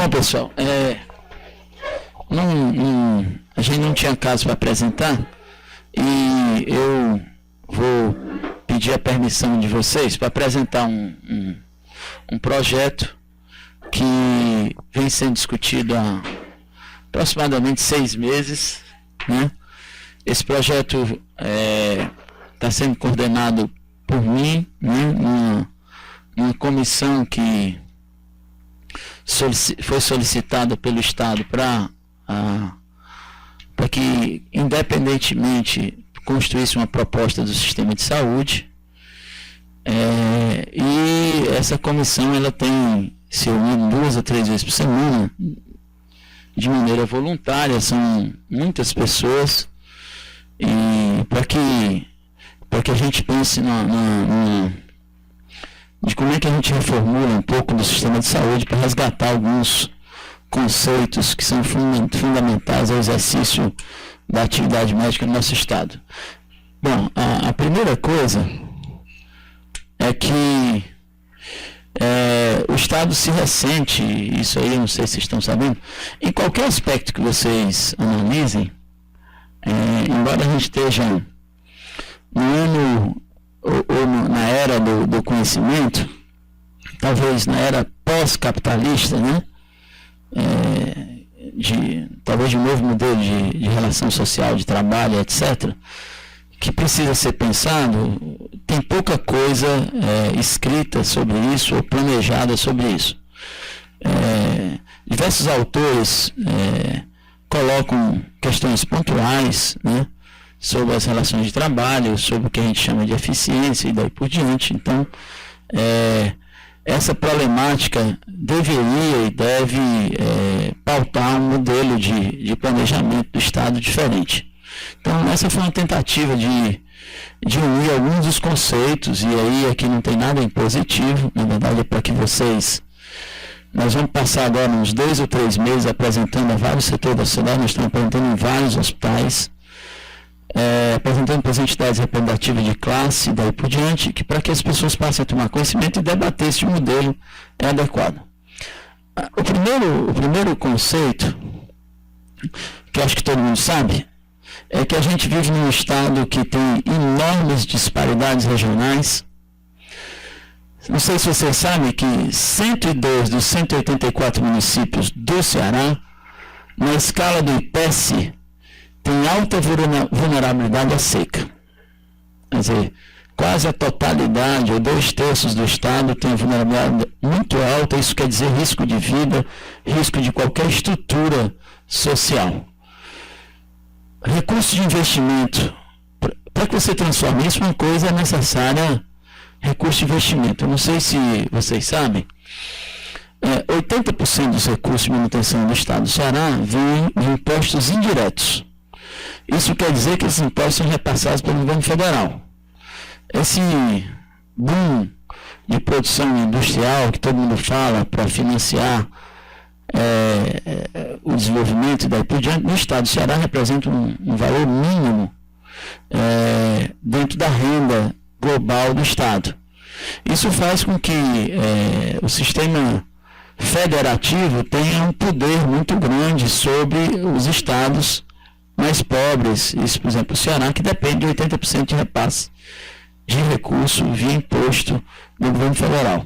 Bom, pessoal, a gente não tinha caso para apresentar e eu vou pedir a permissão de vocês para apresentar um projeto que vem sendo discutido há aproximadamente 6 meses, né? Esse projeto está sendo coordenado por mim, né? Uma comissão que foi solicitada pelo Estado para que, independentemente, construísse uma proposta do sistema de saúde. E essa comissão ela tem se reunido 2 a 3 vezes por semana, de maneira voluntária, são muitas pessoas, e para que a gente pense de como é que a gente reformula um pouco do sistema de saúde para resgatar alguns conceitos que são fundamentais ao exercício da atividade médica no nosso Estado. Bom, a primeira coisa é que o Estado se ressente, isso aí eu não sei se vocês estão sabendo, em qualquer aspecto que vocês analisem, embora a gente esteja no ano ou na era do conhecimento, talvez na era pós-capitalista, né? Talvez de um novo modelo de relação social, de trabalho, etc., que precisa ser pensado, tem pouca coisa escrita sobre isso ou planejada sobre isso. Diversos autores colocam questões pontuais, né, sobre as relações de trabalho, sobre o que a gente chama de eficiência e daí por diante. Então, essa problemática deveria e deve pautar um modelo de planejamento do Estado diferente. Então, essa foi uma tentativa de unir alguns dos conceitos, e aí aqui não tem nada impositivo, na verdade é para que nós vamos passar agora uns 2 ou 3 meses apresentando a vários setores da sociedade, nós estamos apresentando em vários hospitais, apresentando para as entidades representativas de classe e daí por diante, que para que as pessoas passem a tomar conhecimento e debater se o modelo é adequado. O primeiro conceito, que eu acho que todo mundo sabe, é que a gente vive num estado que tem enormes disparidades regionais. Não sei se vocês sabem que 102 dos 184 municípios do Ceará, na escala do IPESC, tem alta vulnerabilidade à seca. Quer dizer, quase a totalidade, ou 2/3 do estado, tem vulnerabilidade muito alta. Isso quer dizer risco de vida, risco de qualquer estrutura social. Recursos de investimento. Para que você transforme isso, uma coisa é necessária, recurso de investimento. Eu não sei se vocês sabem, 80% dos recursos de manutenção do estado do Ceará vêm de impostos indiretos. Isso quer dizer que esses impostos são repassados pelo governo federal. Esse boom de produção industrial que todo mundo fala para financiar o desenvolvimento e daí por diante, no estado do Ceará representa um valor mínimo dentro da renda global do estado. Isso faz com que o sistema federativo tenha um poder muito grande sobre os estados mais pobres. Isso, por exemplo, o Ceará, que depende de 80% de repasse de recurso via imposto do governo federal.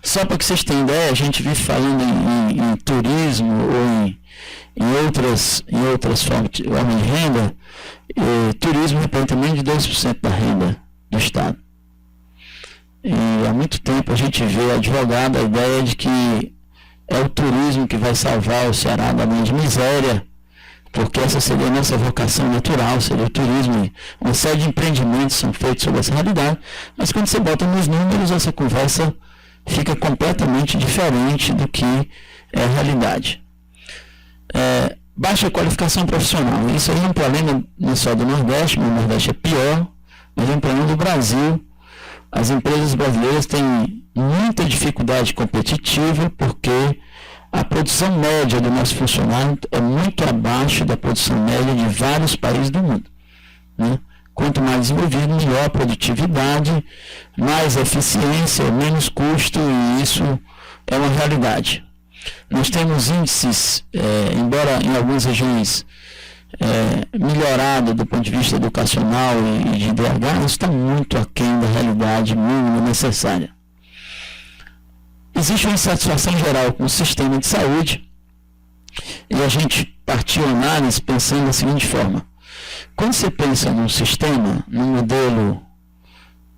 Só para que vocês tenham ideia, a gente vive falando em turismo ou em outras formas de renda. Turismo representa menos de 2% da renda do estado. E há muito tempo a gente vê advogado a ideia de que é o turismo que vai salvar o Ceará da grande miséria, porque essa seria a nossa vocação natural, seria o turismo. Uma série de empreendimentos são feitos sobre essa realidade, mas quando você bota nos números, essa conversa fica completamente diferente do que é a realidade. Baixa qualificação profissional. Isso aí é um problema não só do Nordeste, mas o Nordeste é pior, mas é um problema do Brasil. As empresas brasileiras têm muita dificuldade competitiva porque a produção média do nosso funcionário é muito abaixo da produção média de vários países do mundo, né? Quanto mais desenvolvido, melhor a produtividade, mais eficiência, menos custo, e isso é uma realidade. Nós temos índices, embora em algumas regiões melhorado do ponto de vista educacional e de IDH, isso está muito aquém da realidade mínima necessária. Existe uma insatisfação geral com o sistema de saúde e a gente partiu a análise pensando da seguinte forma: quando você pensa num sistema, num modelo,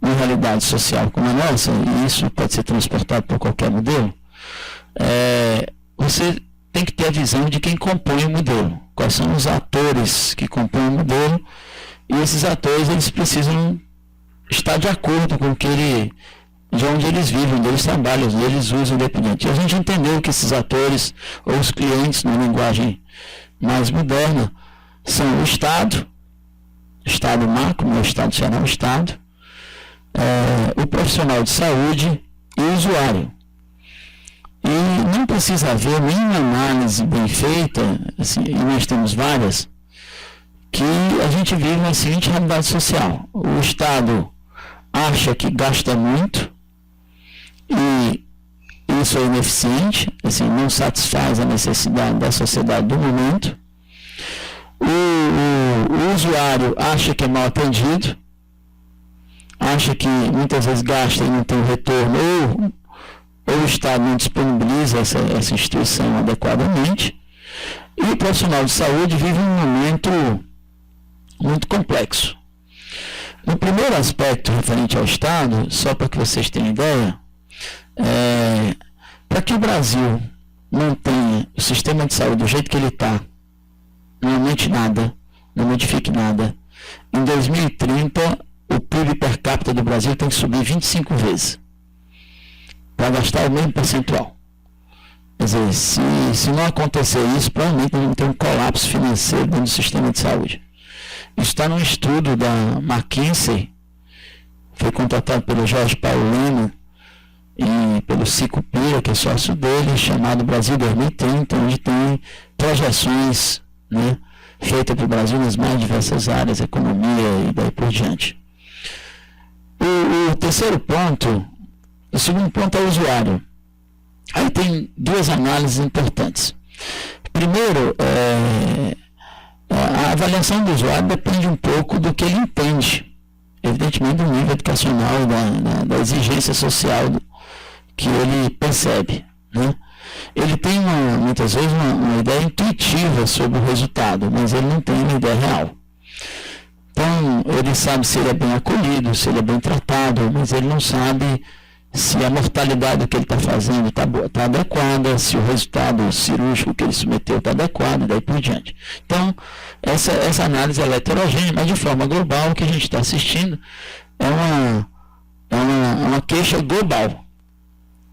numa realidade social como a nossa, e isso pode ser transportado por qualquer modelo, você tem que ter a visão de quem compõe o modelo, quais são os atores que compõem o modelo, e esses atores eles precisam estar de acordo com de onde eles vivem, onde eles trabalham, onde eles usam independente. E a gente entendeu que esses atores, ou os clientes, na linguagem mais moderna, são o Estado macro, o Estado será o Estado, o profissional de saúde e o usuário. E não precisa haver nenhuma análise bem feita, assim, e nós temos várias, que a gente vive na seguinte realidade social: o Estado acha que gasta muito e isso é ineficiente, assim, não satisfaz a necessidade da sociedade do momento. O usuário acha que é mal atendido, acha que muitas vezes gasta e não tem retorno, ou o Estado não disponibiliza essa instituição adequadamente, e o profissional de saúde vive um momento muito complexo. No primeiro aspecto referente ao Estado, só para que vocês tenham ideia, para que o Brasil mantenha o sistema de saúde do jeito que ele está, não aumente nada, não modifique nada, em 2030 o PIB per capita do Brasil tem que subir 25 vezes para gastar o mesmo percentual. Quer dizer, se não acontecer isso, provavelmente nós vamos ter um colapso financeiro dentro do sistema de saúde. Isso está num estudo da McKinsey, foi contratado pelo Jorge Paulino e pelo Cico Pira, que é sócio dele, chamado Brasil 2030, onde tem projeções, né, feitas para o Brasil nas mais diversas áreas, economia e daí por diante. O terceiro ponto, o segundo ponto é o usuário. Aí tem duas análises importantes. Primeiro, a avaliação do usuário depende um pouco do que ele entende, evidentemente do nível educacional, da exigência social que ele percebe, né? Ele tem muitas vezes uma ideia intuitiva sobre o resultado, mas ele não tem uma ideia real. Então, ele sabe se ele é bem acolhido, se ele é bem tratado, mas ele não sabe se a mortalidade que ele está fazendo está adequada, se o resultado cirúrgico que ele submeteu está adequado, e daí por diante. Então, essa análise é heterogênea, mas de forma global, o que a gente está assistindo é uma queixa global.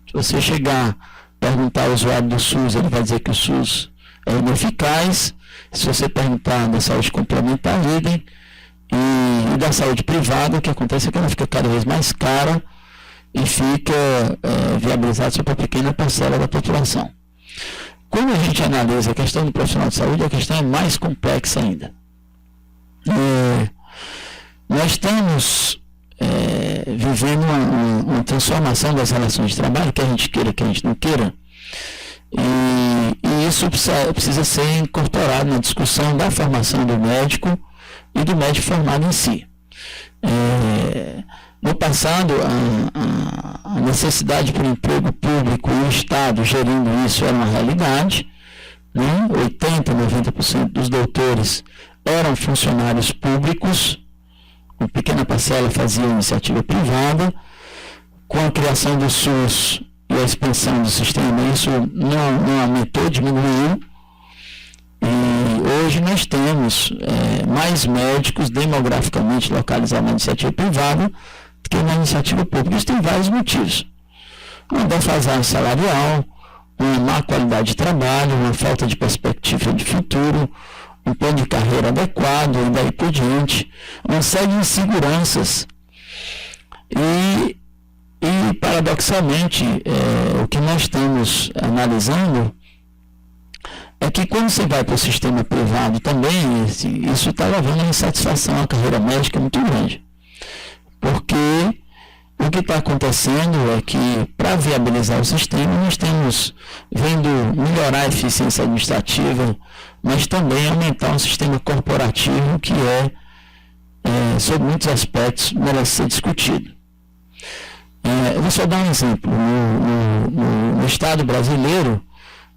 Se você chegar, perguntar ao usuário do SUS, ele vai dizer que o SUS é ineficaz. Se você perguntar da saúde complementar, idem. E da saúde privada, o que acontece é que ela fica cada vez mais cara e fica viabilizada só para uma pequena parcela da população. Quando a gente analisa a questão do profissional de saúde, a questão é mais complexa ainda. Nós estamos vivendo uma transformação das relações de trabalho, que a gente queira, que a gente não queira, e isso precisa ser incorporado na discussão da formação do médico e do médico formado em si. No passado, a necessidade por emprego público e o Estado gerindo isso era uma realidade, né? 80%, 90% dos doutores eram funcionários públicos, uma pequena parcela fazia iniciativa privada. Com a criação do SUS e a expansão do sistema, isso não aumentou, diminuiu. E hoje nós temos mais médicos demograficamente localizados na iniciativa privada do que na iniciativa pública. Isso tem vários motivos. Uma defasagem salarial, uma má qualidade de trabalho, uma falta de perspectiva de futuro, um plano de carreira adequado e daí por diante, uma série de inseguranças. E paradoxalmente, o que nós estamos analisando é que quando você vai para o sistema privado também, isso está levando a insatisfação à carreira médica muito grande. Porque o o que está acontecendo é que, para viabilizar o sistema, nós estamos vendo melhorar a eficiência administrativa, mas também aumentar um sistema corporativo que sob muitos aspectos, merece ser discutido. Eu vou só dar um exemplo. No Estado brasileiro,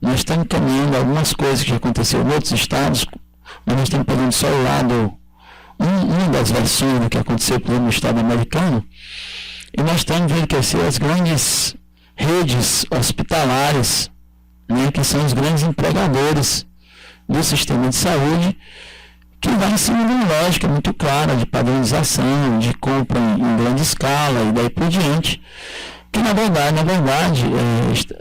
nós estamos caminhando algumas coisas que aconteceram em outros estados, mas nós estamos pegando só o lado, uma das versões do que aconteceu, por exemplo, no Estado americano, e nós estamos vendo crescer as grandes redes hospitalares, né, que são os grandes empregadores do sistema de saúde, que vai em cima de uma lógica muito clara de padronização, de compra em grande escala e daí por diante, que na verdade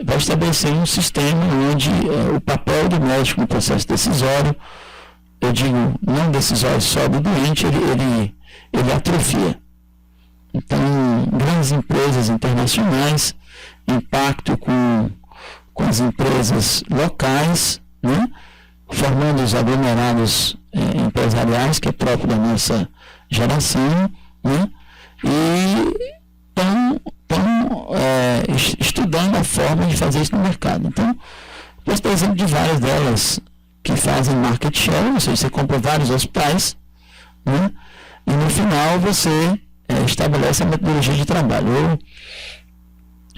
vai estabelecer um sistema onde o papel do médico no processo decisório, eu digo não decisório só do doente, ele atrofia. Então, grandes empresas internacionais, impacto com as empresas locais, né, formando os aglomerados empresariais, que é próprio da nossa geração, né, e estão estudando a forma de fazer isso no mercado. Então, vou dar exemplo de várias delas que fazem market share, ou seja, você compra vários hospitais, né, e no final você estabelece a metodologia de trabalho.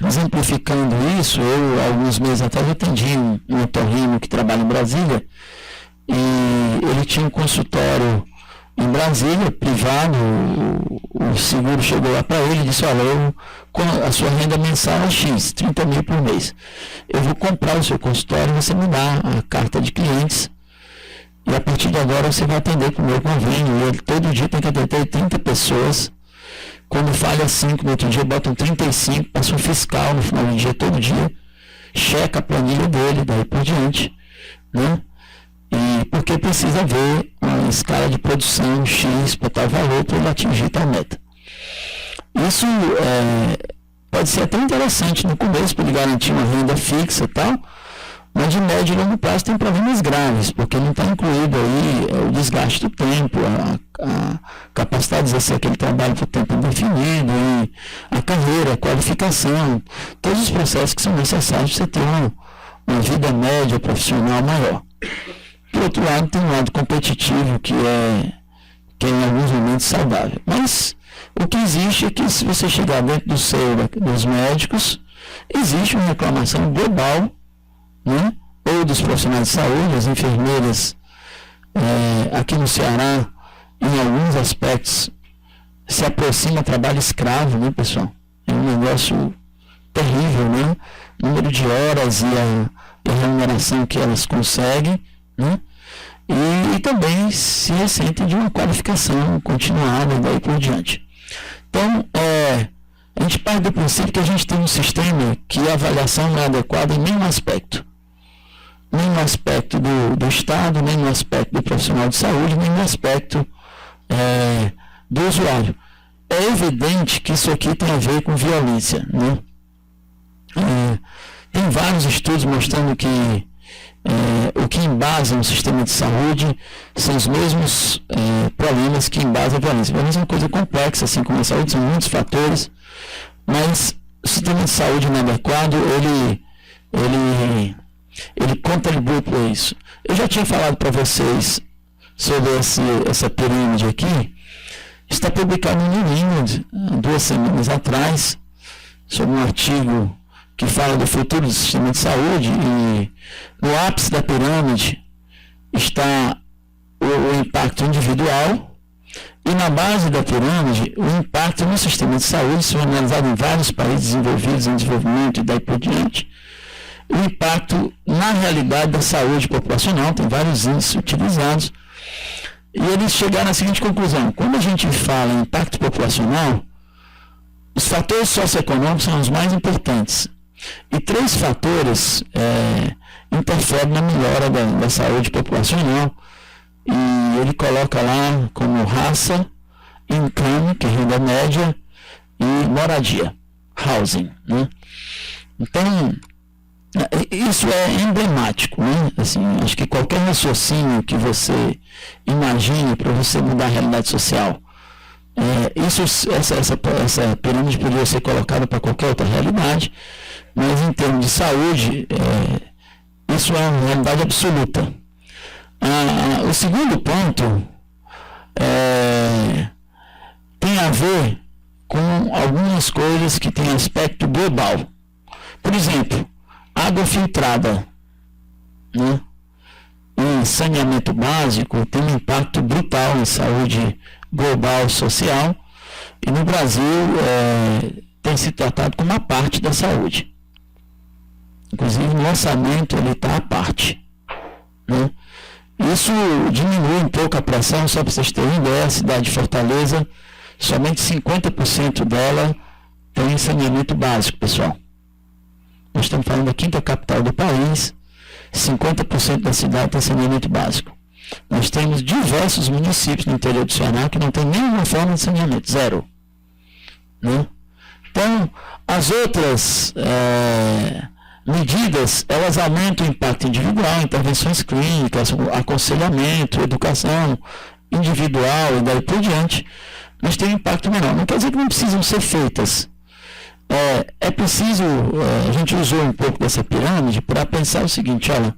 Exemplificando isso, alguns meses atrás, atendi um otorrino que trabalha em Brasília, e ele tinha um consultório em Brasília, privado, o seguro chegou lá para ele e disse, olha, a sua renda mensal é X, 30 mil por mês. Eu vou comprar o seu consultório, você me dá a carta de clientes, e a partir de agora você vai atender para o meu convênio. E ele todo dia tem que atender 30 pessoas. Quando falha 5, no outro dia botam 35, passa um fiscal no final do dia, todo dia, checa a planilha dele, daí por diante, né? E porque precisa ver uma escala de produção X para tal valor para ele atingir tal meta. Isso pode ser até interessante no começo para ele garantir uma renda fixa e tal, mas de médio e longo prazo tem problemas graves, porque não está incluído aí o desgaste do tempo, a capacidade de exercer aquele trabalho por tempo indefinido, e a carreira, a qualificação, todos os processos que são necessários para você ter uma vida média profissional maior. Por outro lado, tem um lado competitivo que é em alguns momentos saudável. Mas o que existe é que se você chegar dentro do seio dos médicos, existe uma reclamação global, né? Ou dos profissionais de saúde, as enfermeiras aqui no Ceará, em alguns aspectos, se aproxima trabalho escravo, né, pessoal? É um negócio terrível, né? O número de horas e a remuneração que elas conseguem, né? E também se ressentem de uma qualificação continuada e daí por diante. Então, a gente parte do princípio que a gente tem um sistema que a avaliação não é adequada em nenhum aspecto. Nem no aspecto do Estado, nem no aspecto do profissional de saúde, nem no aspecto do usuário. É evidente que isso aqui tem a ver com violência, né? Tem vários estudos mostrando que o que embasa um sistema de saúde são os mesmos problemas que embasam a violência. A violência é uma coisa complexa, assim como a saúde, são muitos fatores, mas o sistema de saúde inadequado, ele contribui para isso. Eu já tinha falado para vocês sobre essa pirâmide aqui. Está publicado no New England 2 semanas atrás, sobre um artigo que fala do futuro do sistema de saúde, e no ápice da pirâmide está o impacto individual, e na base da pirâmide o impacto no sistema de saúde, isso é analisado em vários países desenvolvidos, em desenvolvimento e daí por diante, o impacto na realidade da saúde populacional, tem vários índices utilizados, e eles chegaram à seguinte conclusão: quando a gente fala em impacto populacional, os fatores socioeconômicos são os mais importantes, e 3 fatores interferem na melhora da saúde populacional, e ele coloca lá como raça, income, que é renda média, e moradia, housing, né? Então, isso é emblemático, né? Assim, acho que qualquer raciocínio que você imagine para você mudar a realidade social Essa pirâmide poderia ser colocada para qualquer outra realidade, mas em termos de saúde, isso é uma realidade absoluta. O segundo ponto tem a ver com algumas coisas que têm aspecto global. Por exemplo, água filtrada, né? E saneamento básico tem um impacto brutal em saúde global, social, e no Brasil tem se tratado como uma parte da saúde. Inclusive no orçamento ele está à parte, né? Isso diminui um pouco a pressão, só para vocês terem ideia, a cidade de Fortaleza, somente 50% dela tem saneamento básico, pessoal. Nós estamos falando da quinta capital do país, 50% da cidade tem saneamento básico. Nós temos diversos municípios no interior do Ceará que não tem nenhuma forma de saneamento, zero, né? Então, as outras medidas, elas aumentam o impacto individual, intervenções clínicas, aconselhamento, educação individual e daí por diante, mas tem um impacto menor. Não quer dizer que não precisam ser feitas. É preciso, a gente usou um pouco dessa pirâmide para pensar o seguinte, olha,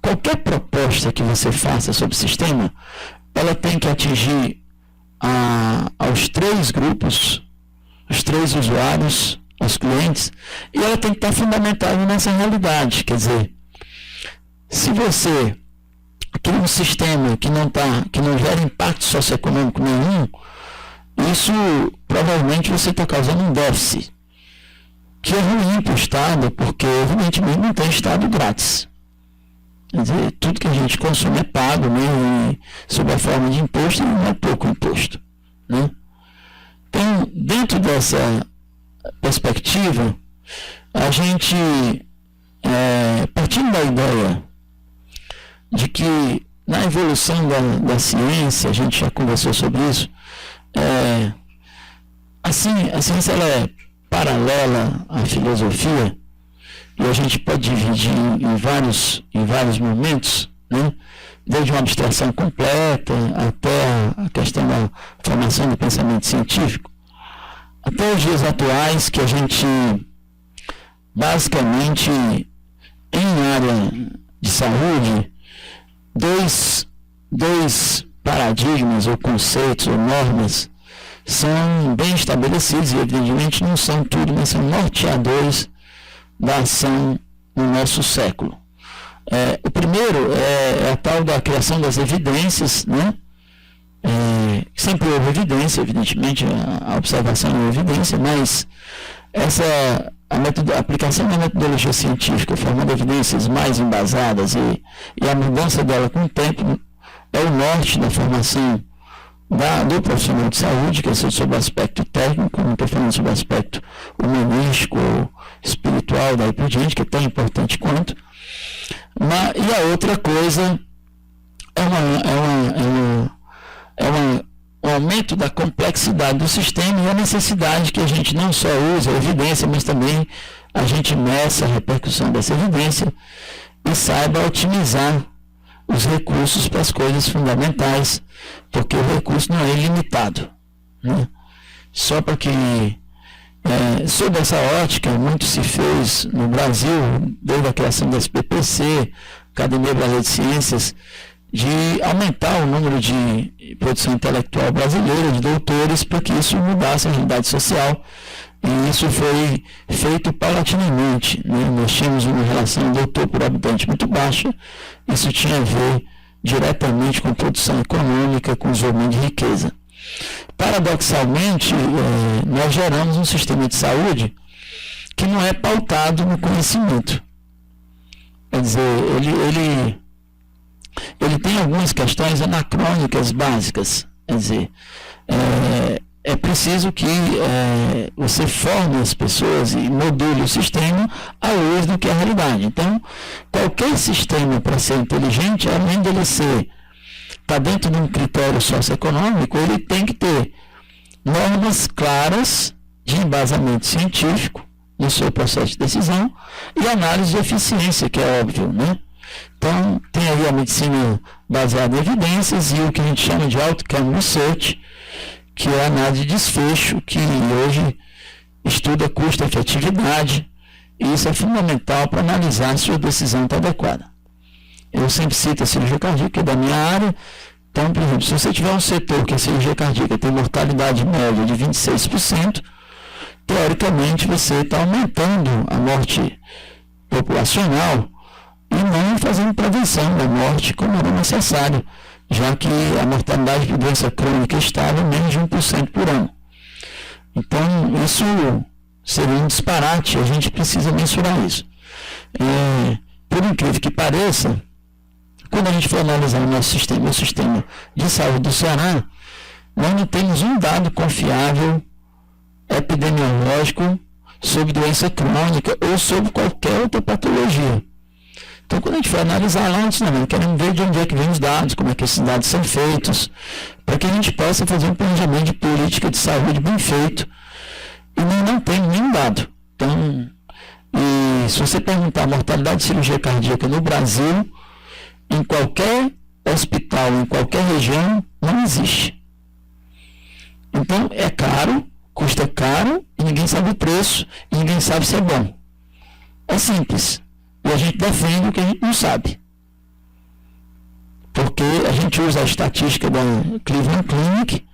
qualquer proposta que você faça sobre o sistema, ela tem que atingir aos 3 grupos, os 3 usuários, os clientes, e ela tem que estar fundamentada nessa realidade. Quer dizer, se você cria um sistema que não gera impacto socioeconômico nenhum, isso provavelmente você está causando um déficit, que é ruim para o Estado, porque evidentemente não tem Estado grátis. Quer dizer, tudo que a gente consome é pago, né, sob a forma de imposto, e não é pouco imposto, né? Então, dentro dessa perspectiva, a gente, partindo da ideia de que na evolução da ciência, a gente já conversou sobre isso, assim, a ciência ela é paralela à filosofia, e a gente pode dividir em vários momentos, né? Desde uma abstração completa até a questão da formação do pensamento científico, até os dias atuais, que a gente basicamente em área de saúde, dois paradigmas ou conceitos ou normas são bem estabelecidos e evidentemente não são tudo, mas são norteadores da ação no nosso século. O primeiro é a tal da criação das evidências, né? Sempre houve evidência, evidentemente a observação é evidência, mas a aplicação da metodologia científica, formando evidências mais embasadas e a mudança dela com o tempo é o norte da formação do profissional de saúde, que é sobre o aspecto técnico, não estou falando sobre o aspecto humanístico, espiritual, daí por diante, que é tão importante quanto. E a outra coisa um aumento da complexidade do sistema e a necessidade que a gente não só use a evidência, mas também a gente meça a repercussão dessa evidência e saiba otimizar os recursos para as coisas fundamentais, porque o recurso não é ilimitado, né? Só para que, sob essa ótica, muito se fez no Brasil, desde a criação da SPPC, Academia Brasileira de Ciências, de aumentar o número de produção intelectual brasileira, de doutores, para que isso mudasse a realidade social. E isso foi feito paulatinamente, né? Nós tínhamos uma relação doutor por habitante muito baixa, isso tinha a ver diretamente com produção econômica, com desenvolvimento de riqueza. Paradoxalmente, nós geramos um sistema de saúde que não é pautado no conhecimento. Quer dizer, ele tem algumas questões anacrônicas básicas. Quer dizer, é preciso que você forme as pessoas e module o sistema à luz do que é a realidade. Então, qualquer sistema, para ser inteligente, além dele está dentro de um critério socioeconômico, ele tem que ter normas claras de embasamento científico no seu processo de decisão e análise de eficiência, que é óbvio, né? Então, tem aí a medicina baseada em evidências e o que a gente chama de outcome research, que é a análise de desfecho, que hoje estuda custo-efetividade, e isso é fundamental para analisar se a decisão está adequada. Eu sempre cito a cirurgia cardíaca, que é da minha área. Então, por exemplo, se você tiver um setor que a cirurgia cardíaca tem mortalidade média de 26%, teoricamente você está aumentando a morte populacional e não fazendo prevenção da morte como era necessário, já que a mortalidade de doença crônica estava em menos de 1% por ano. Então, isso seria um disparate, a gente precisa mensurar isso. Por incrível que pareça, quando a gente for analisar o sistema de saúde do Ceará, nós não temos um dado confiável epidemiológico sobre doença crônica ou sobre qualquer outra patologia. Então, quando a gente for analisar lá, nós queremos ver de onde é que vem os dados, como é que esses dados são feitos, para que a gente possa fazer um planejamento de política de saúde bem feito. E não tem nenhum dado. Então, e se você perguntar a mortalidade de cirurgia cardíaca no Brasil, em qualquer hospital, em qualquer região, não existe. Então, é caro, custa caro, e ninguém sabe o preço, e ninguém sabe se é bom. É simples. E a gente defende o que a gente não sabe. Porque a gente usa a estatística da Cleveland Clinic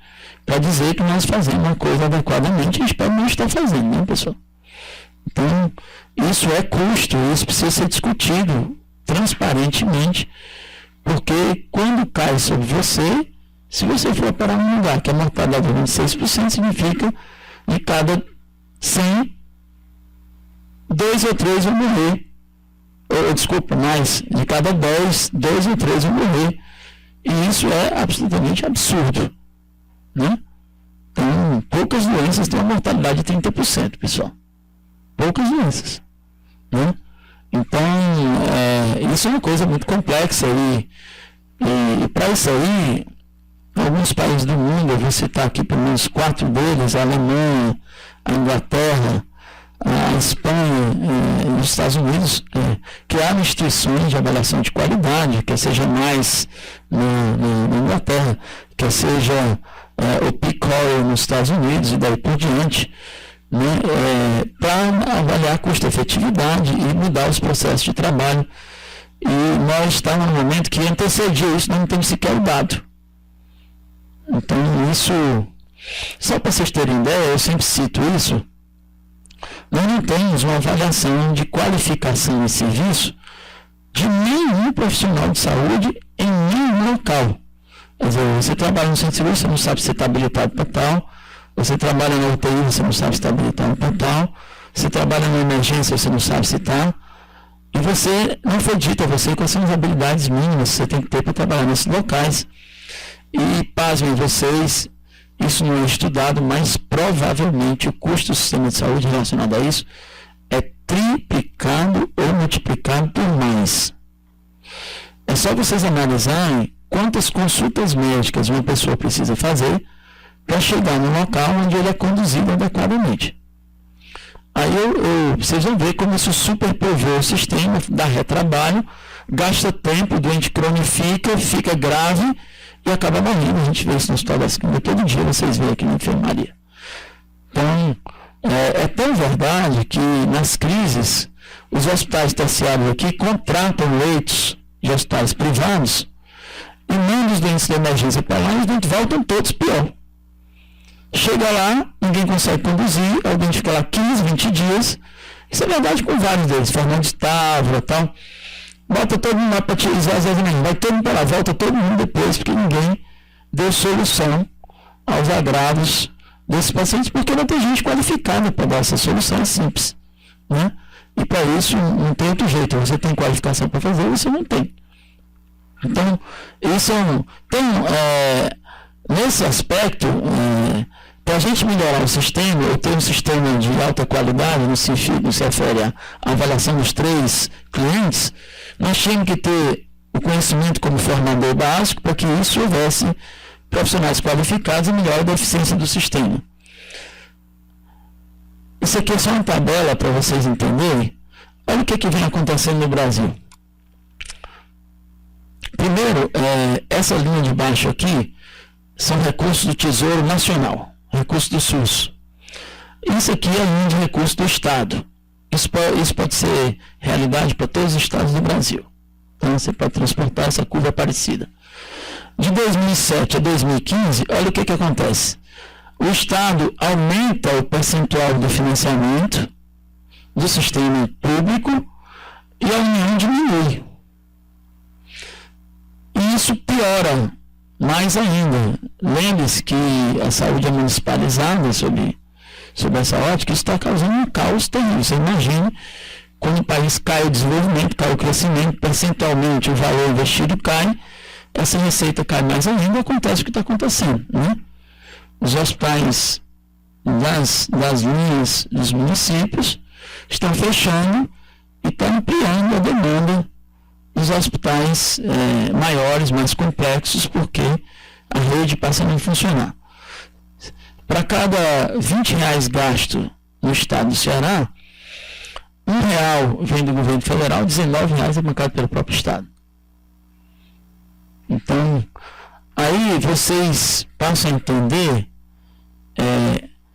para dizer que nós fazemos uma coisa adequadamente, a gente pode não estar fazendo, né, pessoal? Então, isso é custo, isso precisa ser discutido transparentemente, porque quando cai sobre você, se você for operar num lugar que a mortalidade é 26%, significa de cada 100, 2 ou 3 vão morrer. Desculpa, mais, de cada 10, 2 ou 3 vão morrer. E isso é absolutamente absurdo, né? Então, poucas doenças têm uma mortalidade de 30%, pessoal. Poucas doenças, né? Então, isso é uma coisa muito complexa e para isso aí, alguns países do mundo, eu vou citar aqui pelo menos 4 deles, a Alemanha, a Inglaterra, a Espanha e os Estados Unidos, criaram instituições de avaliação de qualidade, quer seja mais na Inglaterra, quer seja o PCOR nos Estados Unidos e daí por diante, né, para avaliar custo-efetividade e mudar os processos de trabalho. E nós estamos num momento que antecedia isso, não temos sequer o dado. Então, isso, só para vocês terem ideia, eu sempre cito isso, nós não temos uma avaliação de qualificação e serviço de nenhum profissional de saúde em nenhum local. Quer dizer, você trabalha no centro de saúde, você não sabe se está habilitado para tal. Você trabalha na UTI, você não sabe se está habilitado para tal. Você trabalha na emergência, você não sabe se está. E você, não foi dito a você quais são as habilidades mínimas que você tem que ter para trabalhar nesses locais. E, pasmem vocês, isso não é estudado, mas provavelmente o custo do sistema de saúde relacionado a isso é triplicado ou multiplicado por mais. É só vocês analisarem quantas consultas médicas uma pessoa precisa fazer para chegar no local onde ele é conduzido adequadamente. Aí vocês vão ver como isso superpovoa o sistema, dá retrabalho, gasta tempo, o doente cronifica, fica grave e acaba morrendo. A gente vê isso no hospital da esquina todo dia, vocês veem aqui na enfermaria. Então, é tão verdade que nas crises, os hospitais terciários aqui contratam leitos de hospitais privados e mandam os doentes de emergência para lá e os doentes voltam todos pior. Chega lá, ninguém consegue conduzir, alguém fica lá 15, 20 dias. Isso é verdade com vários deles, Fernando de Távora e tal. Bota todo mundo lá para tirar, vai todo mundo para lá, volta todo mundo depois, porque ninguém deu solução aos agravos desses pacientes, porque não tem gente qualificada para dar essa solução, é simples, né? E para isso não tem outro jeito, você tem qualificação para fazer, você não tem. Então, isso nesse aspecto, para a gente melhorar o sistema, ou ter um sistema de alta qualidade, no se refere à avaliação dos 3 clientes, nós tínhamos que ter o conhecimento como formador básico para que isso houvesse profissionais qualificados e melhora da eficiência do sistema. Isso aqui é só uma tabela para vocês entenderem. Olha o que vem acontecendo no Brasil. Primeiro, essa linha de baixo aqui são recursos do Tesouro Nacional, recursos do SUS. Isso aqui é além de recurso do Estado. Isso pode ser realidade para todos os estados do Brasil. Então, você pode transportar essa curva parecida. De 2007 a 2015, olha o que acontece. O Estado aumenta o percentual do financiamento do sistema público e a União diminui. E isso piora mais ainda. Lembre-se que a saúde é municipalizada sob essa ótica, isso está causando um caos terrível. Você imagina, quando o país cai o desenvolvimento, cai o crescimento, percentualmente o valor investido cai, essa receita cai mais ainda, acontece o que está acontecendo, né? Os hospitais das linhas dos municípios estão fechando e estão ampliando a demanda dos hospitais maiores, mais complexos, porque a rede passa a não funcionar. Para cada R$20 gasto no estado do Ceará, R$1 vem do governo federal, R$19 é bancado pelo próprio estado. Então, aí vocês passam a entender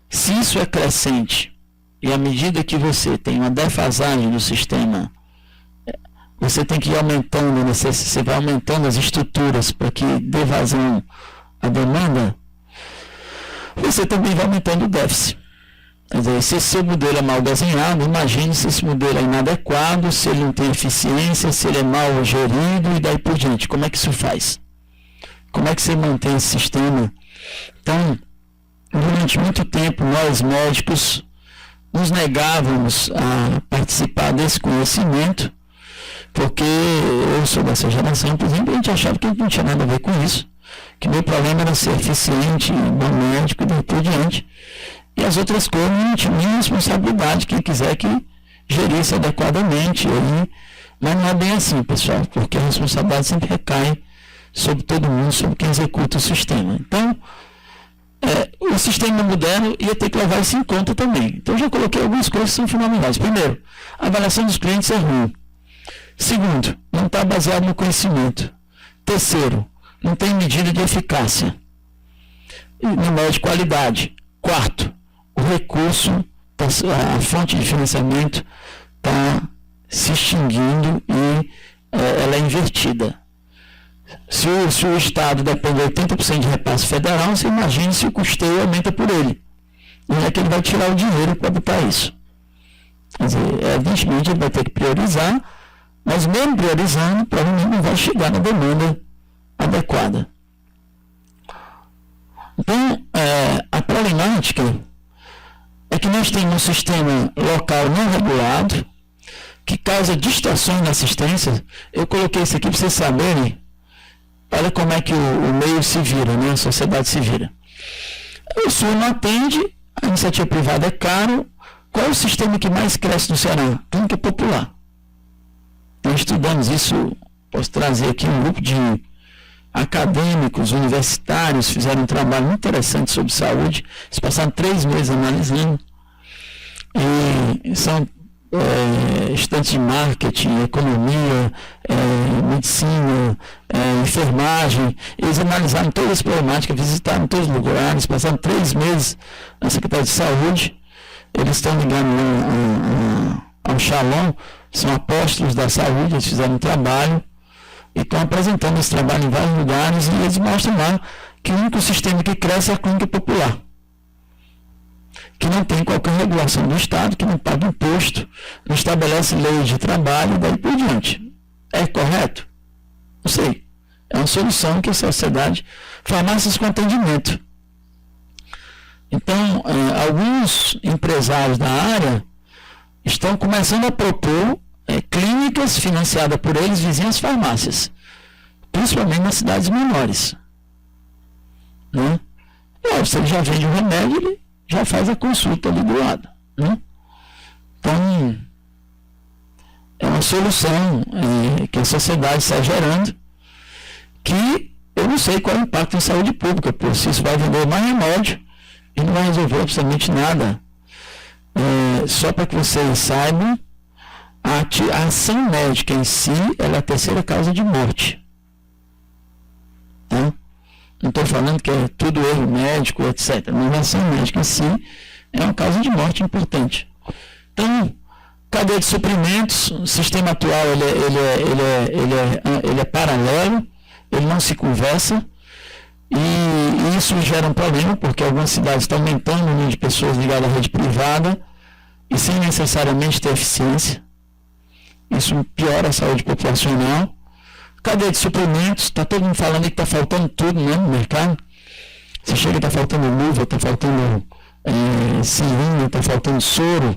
se isso é crescente e à medida que você tem uma defasagem do sistema, você tem que ir aumentando, você vai aumentando as estruturas para que dê vazão à demanda, você também vai aumentando o déficit. Quer dizer, se esse seu modelo é mal desenhado, imagine se esse modelo é inadequado, se ele não tem eficiência, se ele é mal gerido e daí por diante. Como é que isso faz? Como é que você mantém esse sistema? Então, durante muito tempo, nós médicos nos negávamos a participar desse conhecimento, porque eu sou dessa geração, por exemplo, a gente achava que não tinha nada a ver com isso, que meu problema era ser eficiente, bom médico e daí por diante. E as outras coisas não tinham nenhuma responsabilidade, quem quiser que gerisse adequadamente. Mas não é bem assim, pessoal, porque a responsabilidade sempre recai sobre todo mundo, sobre quem executa o sistema. Então, o sistema moderno ia ter que levar isso em conta também. Então, eu já coloquei algumas coisas que são fundamentais. Primeiro, a avaliação dos clientes é ruim. Segundo, não está baseado no conhecimento. Terceiro, não tem medida de eficácia, nem de qualidade. Quarto, o recurso, a fonte de financiamento está se extinguindo e ela é invertida. Se o Estado depende de 80% de repasse federal, você imagina se o custeio aumenta por ele. Onde é que ele vai tirar o dinheiro para botar isso? Quer dizer, evidentemente ele vai ter que priorizar, mas mesmo priorizando, provavelmente não vai chegar na demanda adequada. Então, a problemática é que nós temos um sistema local não regulado, que causa distorções na assistência. Eu coloquei isso aqui para vocês saberem. Olha como é que o meio se vira, né? A sociedade se vira. O SUS não atende, a iniciativa privada é caro. Qual é o sistema que mais cresce no Ceará? Clínica popular. Nós estudamos isso, posso trazer aqui um grupo de acadêmicos, universitários, fizeram um trabalho muito interessante sobre saúde. Eles passaram 3 meses analisando. E são estudantes de marketing, economia, medicina, enfermagem. Eles analisaram todas as problemáticas, visitaram todos os lugares, passaram 3 meses na Secretaria de Saúde. Eles estão ligados ao Shalom, são apóstolos da saúde, eles fizeram um trabalho e estão apresentando esse trabalho em vários lugares, e eles mostram lá que o único sistema que cresce é a clínica popular, que não tem qualquer regulação do Estado, que não paga imposto, não estabelece leis de trabalho e daí por diante. É correto? Não sei. É uma solução que a sociedade, farmácias com atendimento. Então, alguns empresários da área estão começando a propor clínicas financiadas por eles, vizinhas farmácias, principalmente nas cidades menores. Né? Se ele já vende o remédio, ele já faz a consulta ali do lado. Né? Então, é uma solução que a sociedade está gerando, que eu não sei qual é o impacto em saúde pública, porque se isso vai vender mais remédio e não vai resolver absolutamente nada. Só para que vocês saibam, a ação médica em si ela é a terceira causa de morte. Tá? Não estou falando que é tudo erro médico, etc. Mas a ação médica em si é uma causa de morte importante. Então, cadeia de suprimentos, o sistema atual ele é paralelo, ele não se conversa, e isso gera um problema, porque algumas cidades estão aumentando o número de pessoas ligadas à rede privada e sem necessariamente ter eficiência. Isso piora a saúde populacional. Cadeia de suprimentos, está todo mundo falando que está faltando tudo, né, no mercado. Você chega, está faltando luva, está faltando seringa, está faltando soro.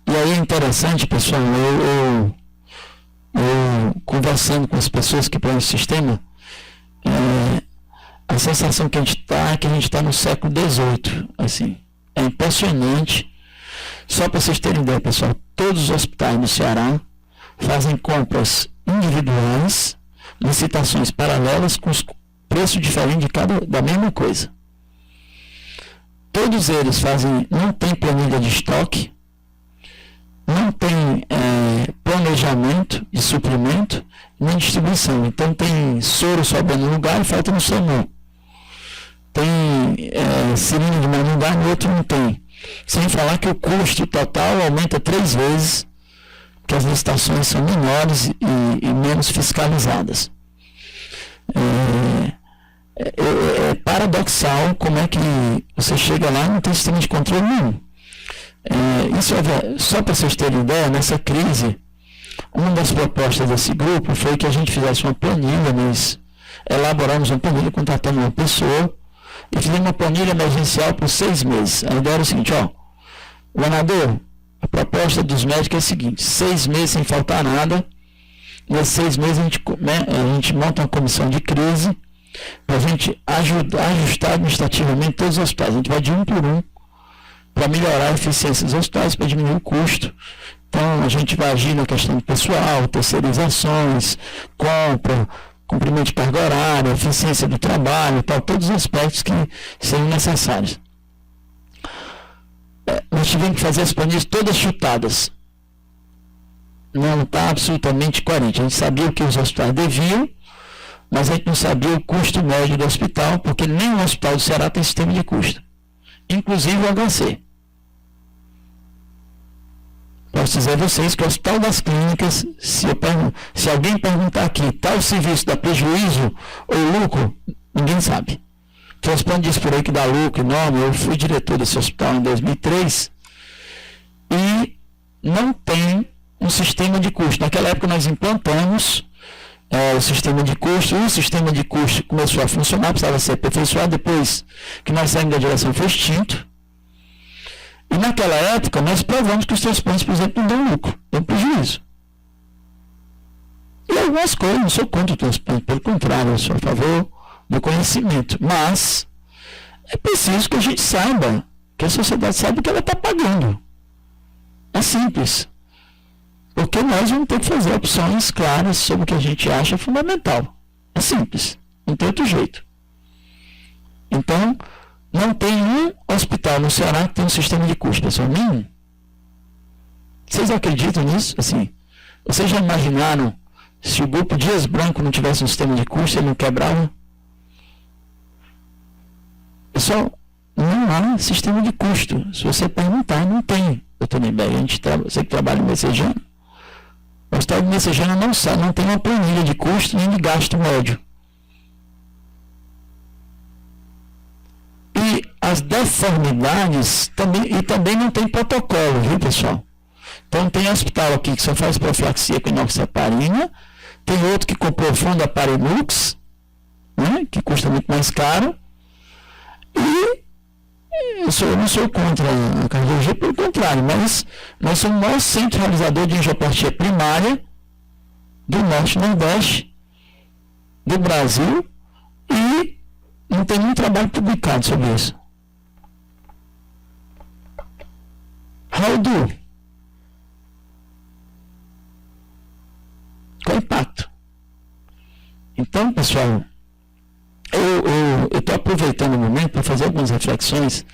E aí é interessante, pessoal, eu conversando com as pessoas que estão no sistema, a sensação que a gente está é que a gente está no século XVIII, assim, é impressionante. Só para vocês terem ideia, pessoal, todos os hospitais do Ceará fazem compras individuais, licitações paralelas com os preços diferentes da mesma coisa. Todos eles não tem planilha de estoque, não tem planejamento de suprimento, nem distribuição. Então tem soro sobrando no lugar e falta no SAMU. Tem seringa de mais lugar, no outro não tem. Sem falar que o custo total aumenta 3 vezes, que as licitações são menores e menos fiscalizadas. É paradoxal como é que você chega lá e não tem sistema de controle nenhum. Isso só para vocês terem ideia, nessa crise, uma das propostas desse grupo foi que a gente fizesse uma planilha, nós elaboramos uma planilha, contratamos uma pessoa e fizemos uma planilha emergencial por 6 meses. A ideia era o seguinte, governador, a proposta dos médicos é a seguinte: 6 meses sem faltar nada, nesses 6 meses a gente monta uma comissão de crise para a gente ajustar administrativamente todos os hospitais. A gente vai de um por um para melhorar a eficiência dos hospitais, para diminuir o custo. Então, a gente vai agir na questão do pessoal, terceirizações, compra, cumprimento de carga horária, eficiência do trabalho, todos os aspectos que seriam necessários. Nós tivemos que fazer as planilhas todas chutadas. Não está absolutamente coerente. A gente sabia o que os hospitais deviam, mas a gente não sabia o custo médio do hospital, porque nenhum hospital do Ceará tem sistema de custo, inclusive o HC. Posso dizer a vocês que o Hospital das Clínicas, se alguém perguntar aqui, tal serviço dá prejuízo ou lucro, ninguém sabe. O transplante diz por aí que dá lucro enorme. Eu fui diretor desse hospital em 2003 e não tem um sistema de custo. Naquela época nós implantamos o sistema de custo, e o sistema de custo começou a funcionar, precisava ser aperfeiçoado. Depois que nós saímos da direção foi extinto. E naquela época nós provamos que os transplantes, por exemplo, não dão lucro, dão prejuízo. E algumas coisas, não sou contra o transplante, pelo contrário, eu sou a favor do conhecimento. Mas é preciso que a gente saiba, que a sociedade saiba o que ela está pagando. É simples. Porque nós vamos ter que fazer opções claras sobre o que a gente acha fundamental. É simples, não tem outro jeito. Então, não tem um hospital no Ceará que tem um sistema de custo, pessoal, nenhum. Vocês acreditam nisso? Assim, vocês já imaginaram se o grupo Dias Branco não tivesse um sistema de custo, ele não quebrava? Pessoal, não há sistema de custo. Se você perguntar, não tem, doutor Nemberg. Você que trabalha em Messejana, o hospital de Messejana não tem uma planilha de custo nem de gasto médio. E as deformidades também não tem protocolo, viu, pessoal? Então tem hospital aqui que só faz profilaxia com inoxaparina, tem outro que comprou fundo Aparenux, né, que custa muito mais caro, e eu não sou contra a cardiologia, pelo contrário, mas nós somos o maior centro realizador de angioplastia primária do Norte e Nordeste do Brasil, e não tem nenhum trabalho publicado sobre isso. Raul, qual é o impacto? Então, pessoal, eu estou aproveitando o momento para fazer algumas reflexões,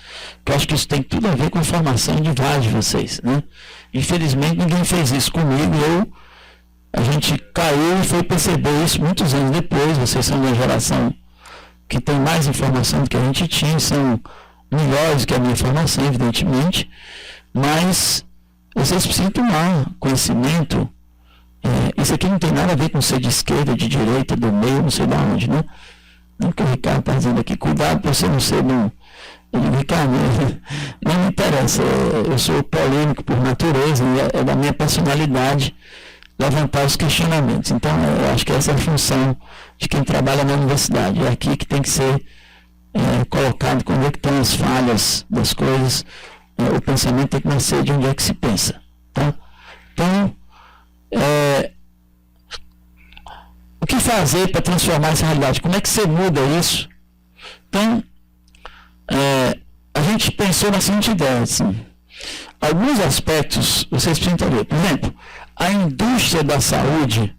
que eu acho que isso tem tudo a ver com a formação de vários de vocês, né? Infelizmente, ninguém fez isso comigo. A gente caiu e foi perceber isso muitos anos depois. Vocês são da geração que têm mais informação do que a gente tinha, são melhores do que a minha informação, evidentemente, mas vocês precisam tomar conhecimento. Isso aqui não tem nada a ver com ser de esquerda, de direita, do meio, não sei de onde, né? Não que o Ricardo está dizendo aqui, cuidado para você não ser bom. Ricardo, não me interessa, eu sou polêmico por natureza, e é da minha personalidade levantar os questionamentos. Então, eu acho que essa é a função de quem trabalha na universidade. É aqui que tem que ser colocado quando é que estão as falhas das coisas. O pensamento tem que nascer de onde é que se pensa. Tá? Então, o que fazer para transformar essa realidade? Como é que você muda isso? Então, a gente pensou na seguinte ideia, assim, alguns aspectos vocês precisam entender. Por exemplo, a indústria da saúde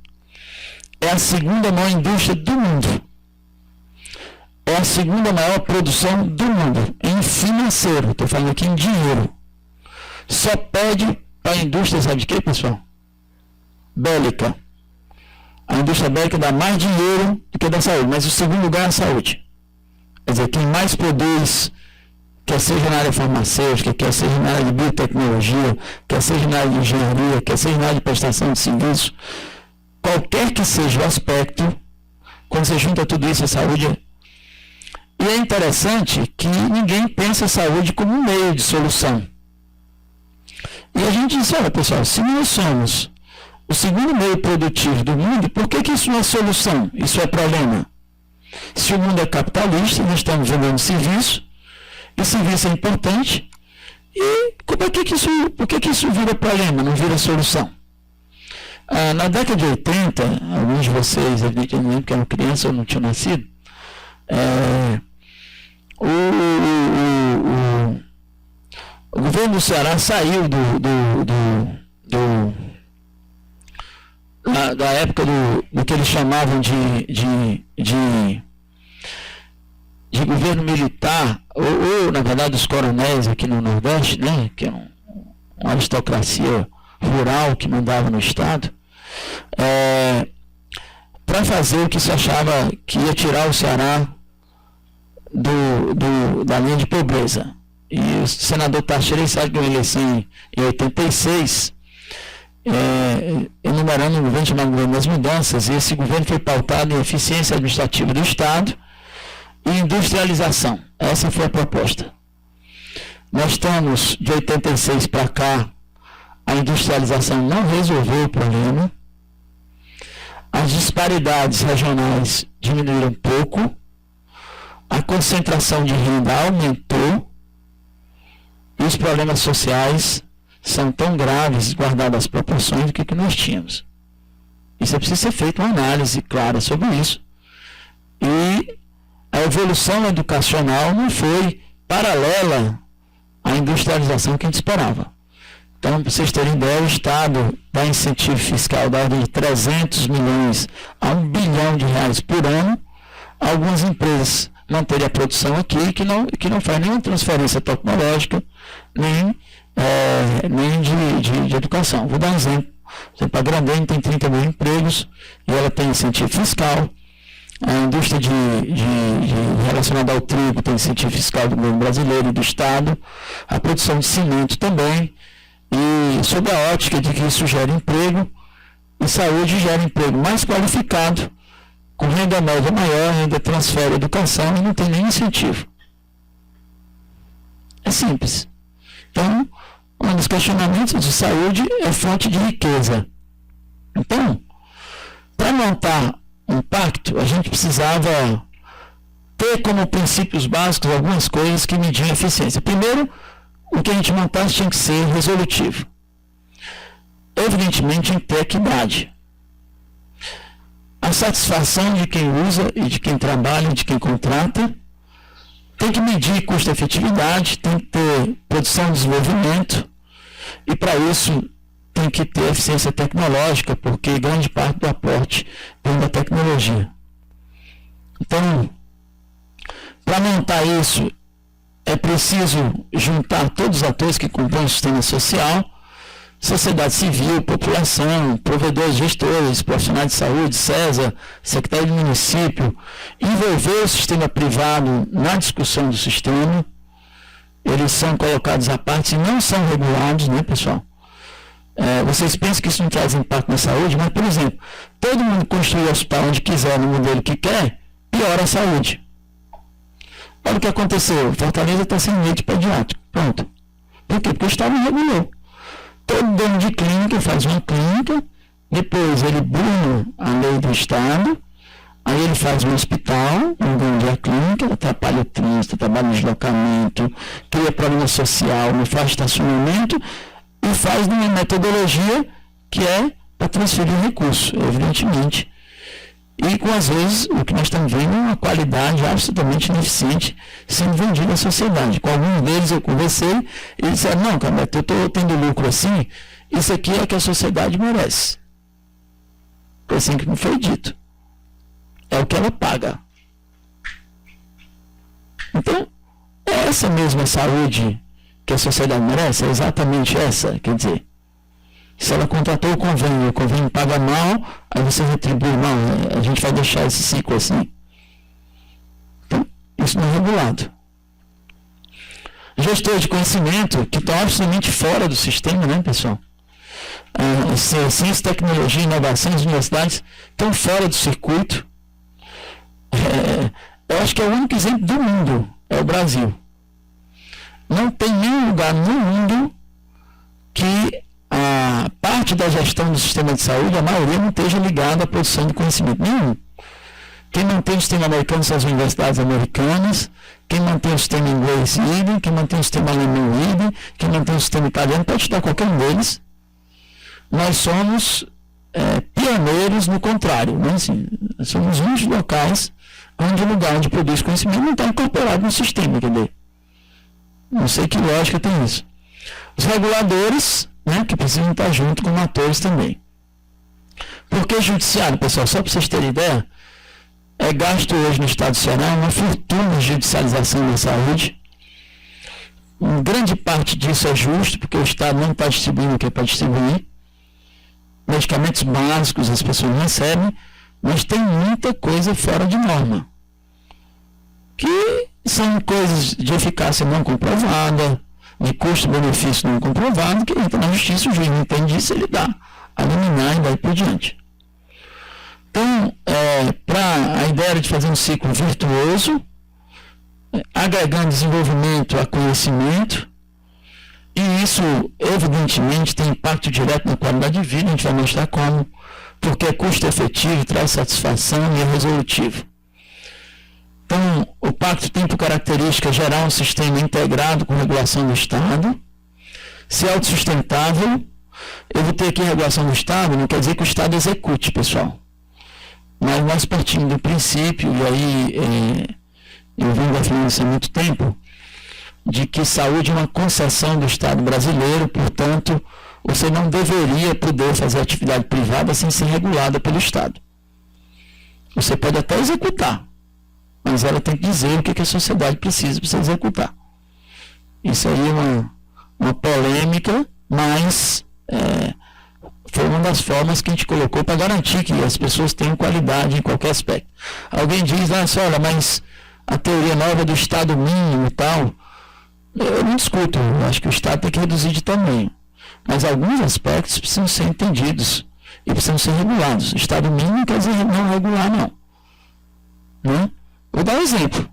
é a segunda maior indústria do mundo. É a segunda maior produção do mundo, em financeiro, estou falando aqui em dinheiro. Só pede para a indústria, sabe de quê, pessoal? Bélica. A indústria bélica dá mais dinheiro do que a da saúde, mas o segundo lugar é a saúde. Quer dizer, quem mais produz, quer seja na área farmacêutica, quer seja na área de biotecnologia, quer seja na área de engenharia, quer seja na área de prestação de serviço, qualquer que seja o aspecto, quando você junta tudo isso, a saúde. E é interessante que ninguém pensa a saúde como um meio de solução. E a gente diz, olha pessoal, se nós somos o segundo meio produtivo do mundo, por que isso não é solução? Isso é problema. Se o mundo é capitalista, nós estamos vendendo serviço, e serviço é importante, e por que isso vira problema, não vira solução? Na década de 80, alguns de vocês, evidentemente, que eram crianças ou não tinham nascido, o governo do Ceará saiu da época do que eles chamavam de governo militar, ou na verdade os coronéis aqui no Nordeste, né, que é uma aristocracia rural que mandava no Estado, para fazer o que se achava que ia tirar o Ceará da linha de pobreza. E o senador Teixeira sabe que uma eleição em 86, enumerando um governo chamado Governo das Mudanças, e esse governo foi pautado em eficiência administrativa do Estado e industrialização. Essa foi a proposta. Nós estamos, de 86 para cá, a industrialização não resolveu o problema, as disparidades regionais diminuíram um pouco, a concentração de renda aumentou e os problemas sociais são tão graves, guardadas as proporções do que nós tínhamos. Isso precisa ser feita uma análise clara sobre isso. E a evolução educacional não foi paralela à industrialização que a gente esperava. Então, para vocês terem ideia, o Estado dá incentivo fiscal da ordem de 300 milhões a 1 bilhão de reais por ano. Algumas empresas manterem a produção aqui, que não faz nenhuma transferência tecnológica, nem de educação. Vou dar um exemplo. Por exemplo, a Grandene tem 30 mil empregos e ela tem incentivo fiscal. A indústria relacionada ao trigo tem incentivo fiscal do governo brasileiro e do Estado. A produção de cimento também. E sob a ótica de que isso gera emprego, e saúde gera emprego mais qualificado, com renda média maior, ainda transfere educação e não tem nem incentivo. É simples. Então, um dos questionamentos de saúde é fonte de riqueza. Então, para montar um pacto, a gente precisava ter como princípios básicos algumas coisas que mediam a eficiência. Primeiro, o que a gente montasse tinha que ser resolutivo. Evidentemente, tinha que ter equidade. A satisfação de quem usa e de quem trabalha, de quem contrata, tem que medir custo-efetividade, tem que ter produção e desenvolvimento, e para isso tem que ter eficiência tecnológica, porque grande parte do aporte vem da tecnologia. Então, para montar isso, é preciso juntar todos os atores que compõem o sistema social, sociedade civil, população, provedores, gestores, profissionais de saúde, CESA, secretário de município, envolver o sistema privado na discussão do sistema. Eles são colocados à parte e não são regulados, né, pessoal? Vocês pensam que isso não traz impacto na saúde, mas, por exemplo, todo mundo construir o hospital onde quiser, no modelo que quer, piora a saúde. Olha o que aconteceu. Fortaleza está sem leite pediátrico. Pronto. Por quê? Porque o Estado não regulou. Todo dono de clínica faz uma clínica, depois ele burla a lei do Estado, aí ele faz um hospital, onde é a clínica, atrapalha o trânsito, atrapalha o deslocamento, cria problema social, não faz estacionamento e faz uma metodologia que é para transferir recurso, evidentemente. E com, às vezes, o que nós estamos vendo é uma qualidade absolutamente ineficiente sendo vendida à sociedade. Com alguns deles eu conversei e eles disseram, não, Calmette, eu estou tendo lucro assim, isso aqui é que a sociedade merece. Foi assim que me foi dito. É o que ela paga. Então, é essa mesma saúde que a sociedade merece? É exatamente essa? Quer dizer, se ela contratou o convênio paga mal, aí você retribui mal. A gente vai deixar esse ciclo assim. Então, isso não é regulado. Gestores de conhecimento que estão absolutamente fora do sistema, né, pessoal? Ciência, tecnologia, inovação, as universidades estão fora do circuito. Eu acho que é o único exemplo do mundo, é o Brasil. Não tem nenhum lugar no mundo que a parte da gestão do sistema de saúde, a maioria não esteja ligada à produção de conhecimento nenhum. Quem mantém o sistema americano são as universidades americanas, quem mantém o sistema inglês idem, quem mantém o sistema alemão idem, quem mantém o sistema italiano, pode estudar qualquer um deles. Nós somos pioneiros no contrário, né? Assim, somos uns locais onde o lugar onde produz conhecimento não está incorporado no sistema, quer dizer. Não sei que lógica tem isso. Os reguladores, né, que precisam estar junto com atores também. Por que judiciário, pessoal? Só para vocês terem ideia, é gasto hoje no Estado do Ceará uma fortuna de judicialização da saúde. Uma grande parte disso é justo, porque o Estado não está distribuindo o que é para distribuir. Medicamentos básicos as pessoas não recebem, mas tem muita coisa fora de norma. Que são coisas de eficácia não comprovada, de custo-benefício não comprovado, que entra na justiça, o juiz não entende isso, ele dá a liminar e daí por diante. Então, para a ideia de fazer um ciclo virtuoso, agregando desenvolvimento a conhecimento, e isso, evidentemente, tem impacto direto na qualidade de vida, a gente vai mostrar como, porque é custo efetivo, traz satisfação e é resolutivo. Então, o pacto tem por característica gerar um sistema integrado com regulação do Estado, ser autossustentável. Eu vou ter aqui regulação do Estado, não quer dizer que o Estado execute, pessoal. Mas nós partimos do princípio, e aí eu venho defendendo isso há muito tempo, de que saúde é uma concessão do Estado brasileiro, portanto, você não deveria poder fazer atividade privada sem ser regulada pelo Estado. Você pode até executar, mas ela tem que dizer o que a sociedade precisa para você executar. Isso aí é uma polêmica, mas foi uma das formas que a gente colocou para garantir que as pessoas tenham qualidade em qualquer aspecto. Alguém diz, olha, mas a teoria nova do Estado mínimo e tal, eu não discuto, eu acho que o Estado tem que reduzir de tamanho. Mas alguns aspectos precisam ser entendidos e precisam ser regulados. O Estado mínimo não quer dizer não regular, não. Né? Vou dar um exemplo.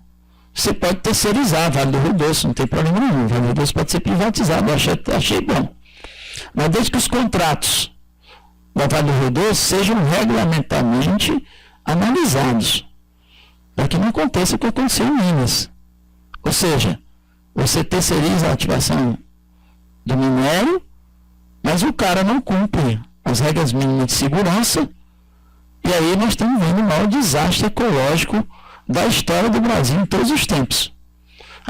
Você pode terceirizar Vale do Rio Doce, não tem problema nenhum. Vale do Rio Doce pode ser privatizado, eu achei bom. Mas desde que os contratos da Vale do Rio Doce sejam regulamentamente analisados, para que não aconteça o que aconteceu em Minas. Ou seja, você terceiriza a ativação do minério, mas o cara não cumpre as regras mínimas de segurança, e aí nós estamos vendo o maior desastre ecológico da história do Brasil em todos os tempos.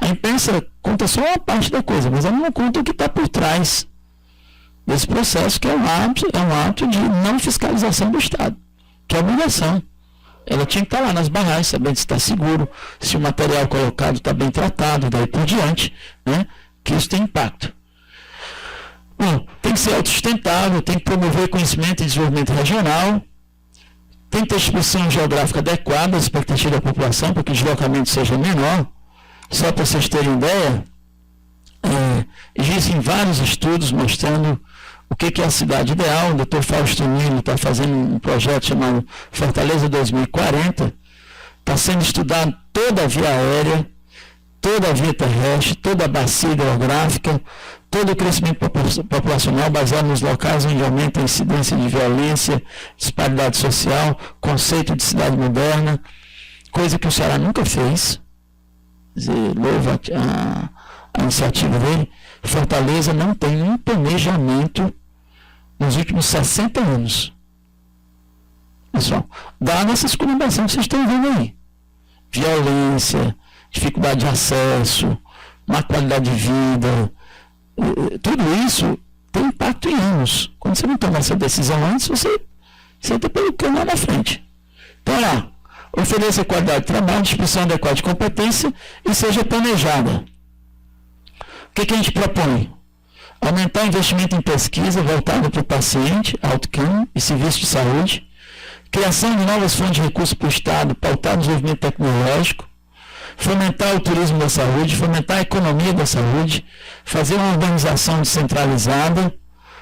A imprensa conta só uma parte da coisa, mas ela não conta o que está por trás desse processo, que é um ato de não fiscalização do Estado, que é obrigação. Ela tinha que estar lá nas barragens, sabendo se está seguro, se o material colocado está bem tratado, daí por diante, né, que isso tem impacto. Bom, tem que ser autossustentável, tem que promover conhecimento e desenvolvimento regional, tem que ter distribuição geográfica adequada às expectativas da população, para que o deslocamento seja menor. Só para vocês terem ideia, existem vários estudos mostrando o que é a cidade ideal. O Dr. Fausto Nilo está fazendo um projeto chamado Fortaleza 2040. Está sendo estudado toda a via aérea, toda a via terrestre, toda a bacia hidrográfica, todo o crescimento populacional baseado nos locais onde aumenta a incidência de violência, disparidade social, conceito de cidade moderna, coisa que o Ceará nunca fez. Louva a iniciativa dele. Fortaleza não tem um planejamento nos últimos 60 anos. Pessoal, dada essa esculhambação que vocês estão vendo aí. Violência, dificuldade de acesso, má qualidade de vida, tudo isso tem impacto em anos. Quando você não tomar essa decisão antes, você está pelo caminho na frente. Então, olha lá, ofereça qualidade de trabalho, distribuição adequada de competência e seja planejada. O que a gente propõe? Aumentar o investimento em pesquisa voltado para o paciente, outcome e serviço de saúde, criação de novas fontes de recursos para o Estado, pautar o desenvolvimento tecnológico, fomentar o turismo da saúde, fomentar a economia da saúde, fazer uma organização descentralizada,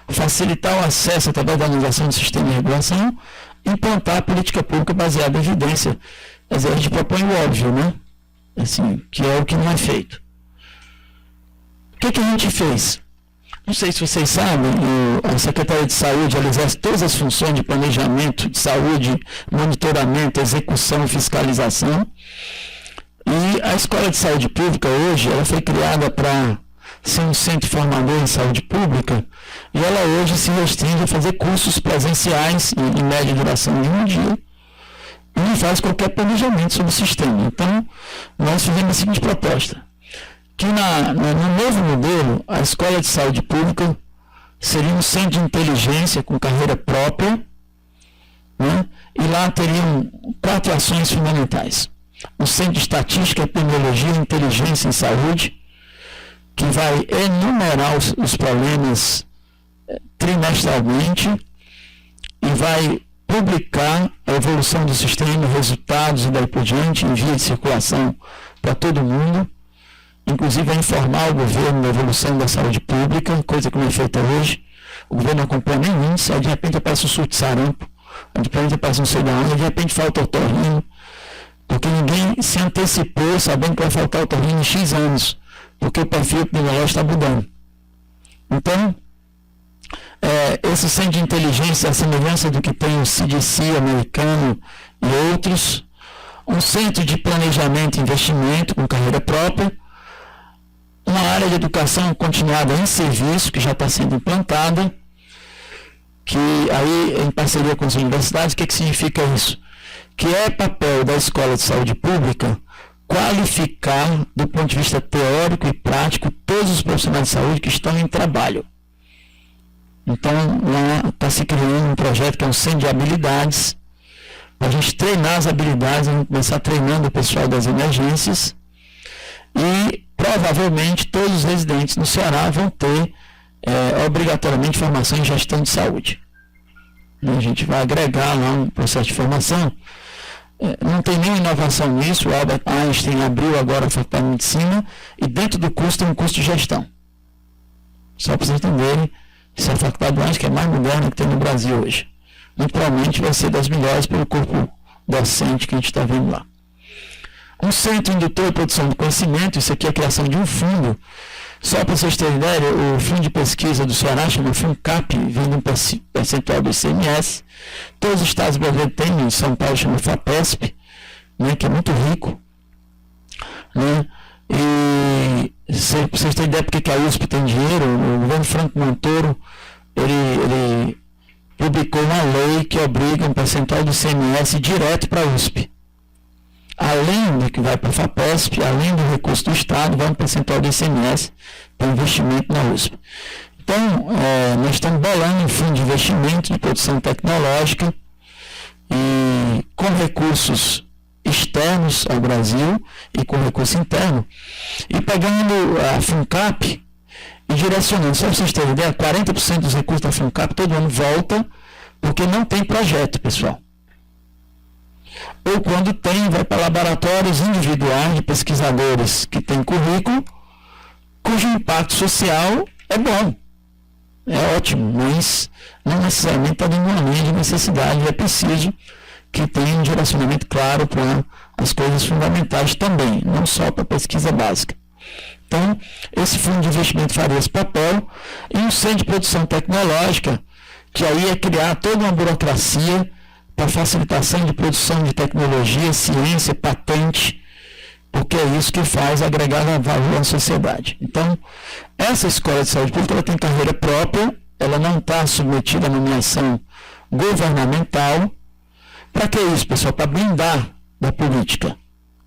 facilitar o acesso através da organização do sistema de regulação, implantar a política pública baseada em evidência. Quer dizer, a gente propõe o óbvio, né? Assim, que é o que não é feito. O que a gente fez? Não sei se vocês sabem, a Secretaria de Saúde ela exerce todas as funções de planejamento de saúde, monitoramento, execução e fiscalização. E a Escola de Saúde Pública hoje, ela foi criada para ser um centro formador em saúde pública, e ela hoje se restringe a fazer cursos presenciais em média duração de um dia, e não faz qualquer planejamento sobre o sistema. Então, nós fizemos a seguinte proposta, que no novo modelo, a Escola de Saúde Pública seria um centro de inteligência com carreira própria, né? E lá teriam 4 ações fundamentais. Um centro de estatística, epidemiologia e inteligência em saúde, que vai enumerar os problemas trimestralmente e vai publicar a evolução do sistema, resultados e daí por diante, em via de circulação para todo mundo. Inclusive vai informar o governo da evolução da saúde pública, coisa que não é feita hoje. O governo não acompanha nem isso, aí de repente aparece um surto de sarampo, de repente aparece não sei de onde, de repente falta otorrino, porque ninguém se antecipou sabendo que vai faltar otorrino em X anos, porque o perfil epidemiológico está mudando. Então, esse centro de inteligência, a semelhança do que tem o CDC americano e outros, um centro de planejamento e investimento com carreira própria, uma área de educação continuada em serviço, que já está sendo implantada, que aí, em parceria com as universidades, o que significa isso? Que é papel da Escola de Saúde Pública qualificar, do ponto de vista teórico e prático, todos os profissionais de saúde que estão em trabalho. Então, lá está se criando um projeto que é um centro de habilidades, para a gente treinar as habilidades, a gente começar treinando o pessoal das emergências, e provavelmente todos os residentes no Ceará vão ter obrigatoriamente formação em gestão de saúde. A gente vai agregar lá um processo de formação. Não tem nenhuma inovação nisso. O Albert Einstein abriu agora a faculdade de medicina e dentro do curso tem um curso de gestão. Só para vocês entenderem, isso é a faculdade do Einstein que é mais moderna que tem no Brasil hoje. Muito provavelmente vai ser das melhores pelo corpo docente que a gente está vendo lá. Um centro indutor de produção de conhecimento, isso aqui é a criação de um fundo. Só para vocês terem ideia, o fundo de pesquisa do Ceará chama FUNCAP, vem de um percentual do ICMS. Todos os estados brasileiros têm, em São Paulo chama FAPESP, né, que é muito rico. Né? E para vocês terem ideia porque que a USP tem dinheiro, o governo Franco Montoro, ele publicou uma lei que obriga um percentual do ICMS direto para a USP. Além do que vai para a FAPESP, além do recurso do Estado, vai um percentual do ICMS para investimento na USP. Então, nós estamos bolando um fundo de investimento de produção tecnológica e com recursos externos ao Brasil e com recurso interno. E pegando a FUNCAP e direcionando. Só para vocês terem ideia, 40% dos recursos da FUNCAP todo ano volta porque não tem projeto, pessoal. Ou quando tem, vai para laboratórios individuais de pesquisadores que têm currículo, cujo impacto social é bom, é ótimo, mas não necessariamente está dentro de uma linha de necessidade. É preciso que tenha um direcionamento claro para as coisas fundamentais também, não só para a pesquisa básica. Então, esse fundo de investimento faria esse papel, e um centro de produção tecnológica, que aí é criar toda uma burocracia para facilitação de produção de tecnologia, ciência, patente, porque é isso que faz agregar valor à sociedade. Então, essa escola de saúde pública ela tem carreira própria, ela não está submetida à nomeação governamental. Para que isso, pessoal? Para blindar da política.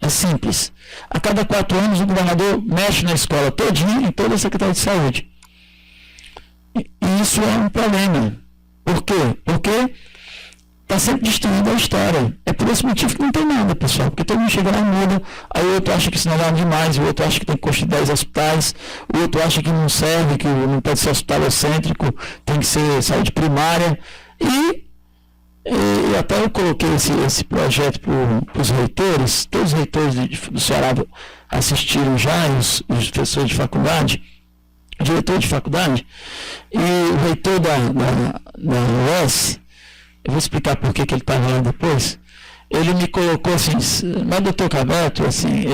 É simples. A cada 4 anos o governador mexe na escola todinha, em toda a Secretaria de Saúde. E isso é um problema. Por quê? Porque está sempre destruindo a história. É por esse motivo que não tem nada, pessoal. Porque todo mundo chega lá e muda. Aí o outro acha que isso não é nada demais, o outro acha que tem que construir 10 hospitais, o outro acha que não serve, que não pode ser hospitalocêntrico, tem que ser saúde primária. E até eu coloquei esse projeto para os reitores, todos os reitores do Ceará assistiram já, os professores de faculdade, diretor de faculdade, e o reitor da UES, eu vou explicar por que ele estava lá depois, ele me colocou assim, mas doutor Cabeto, assim,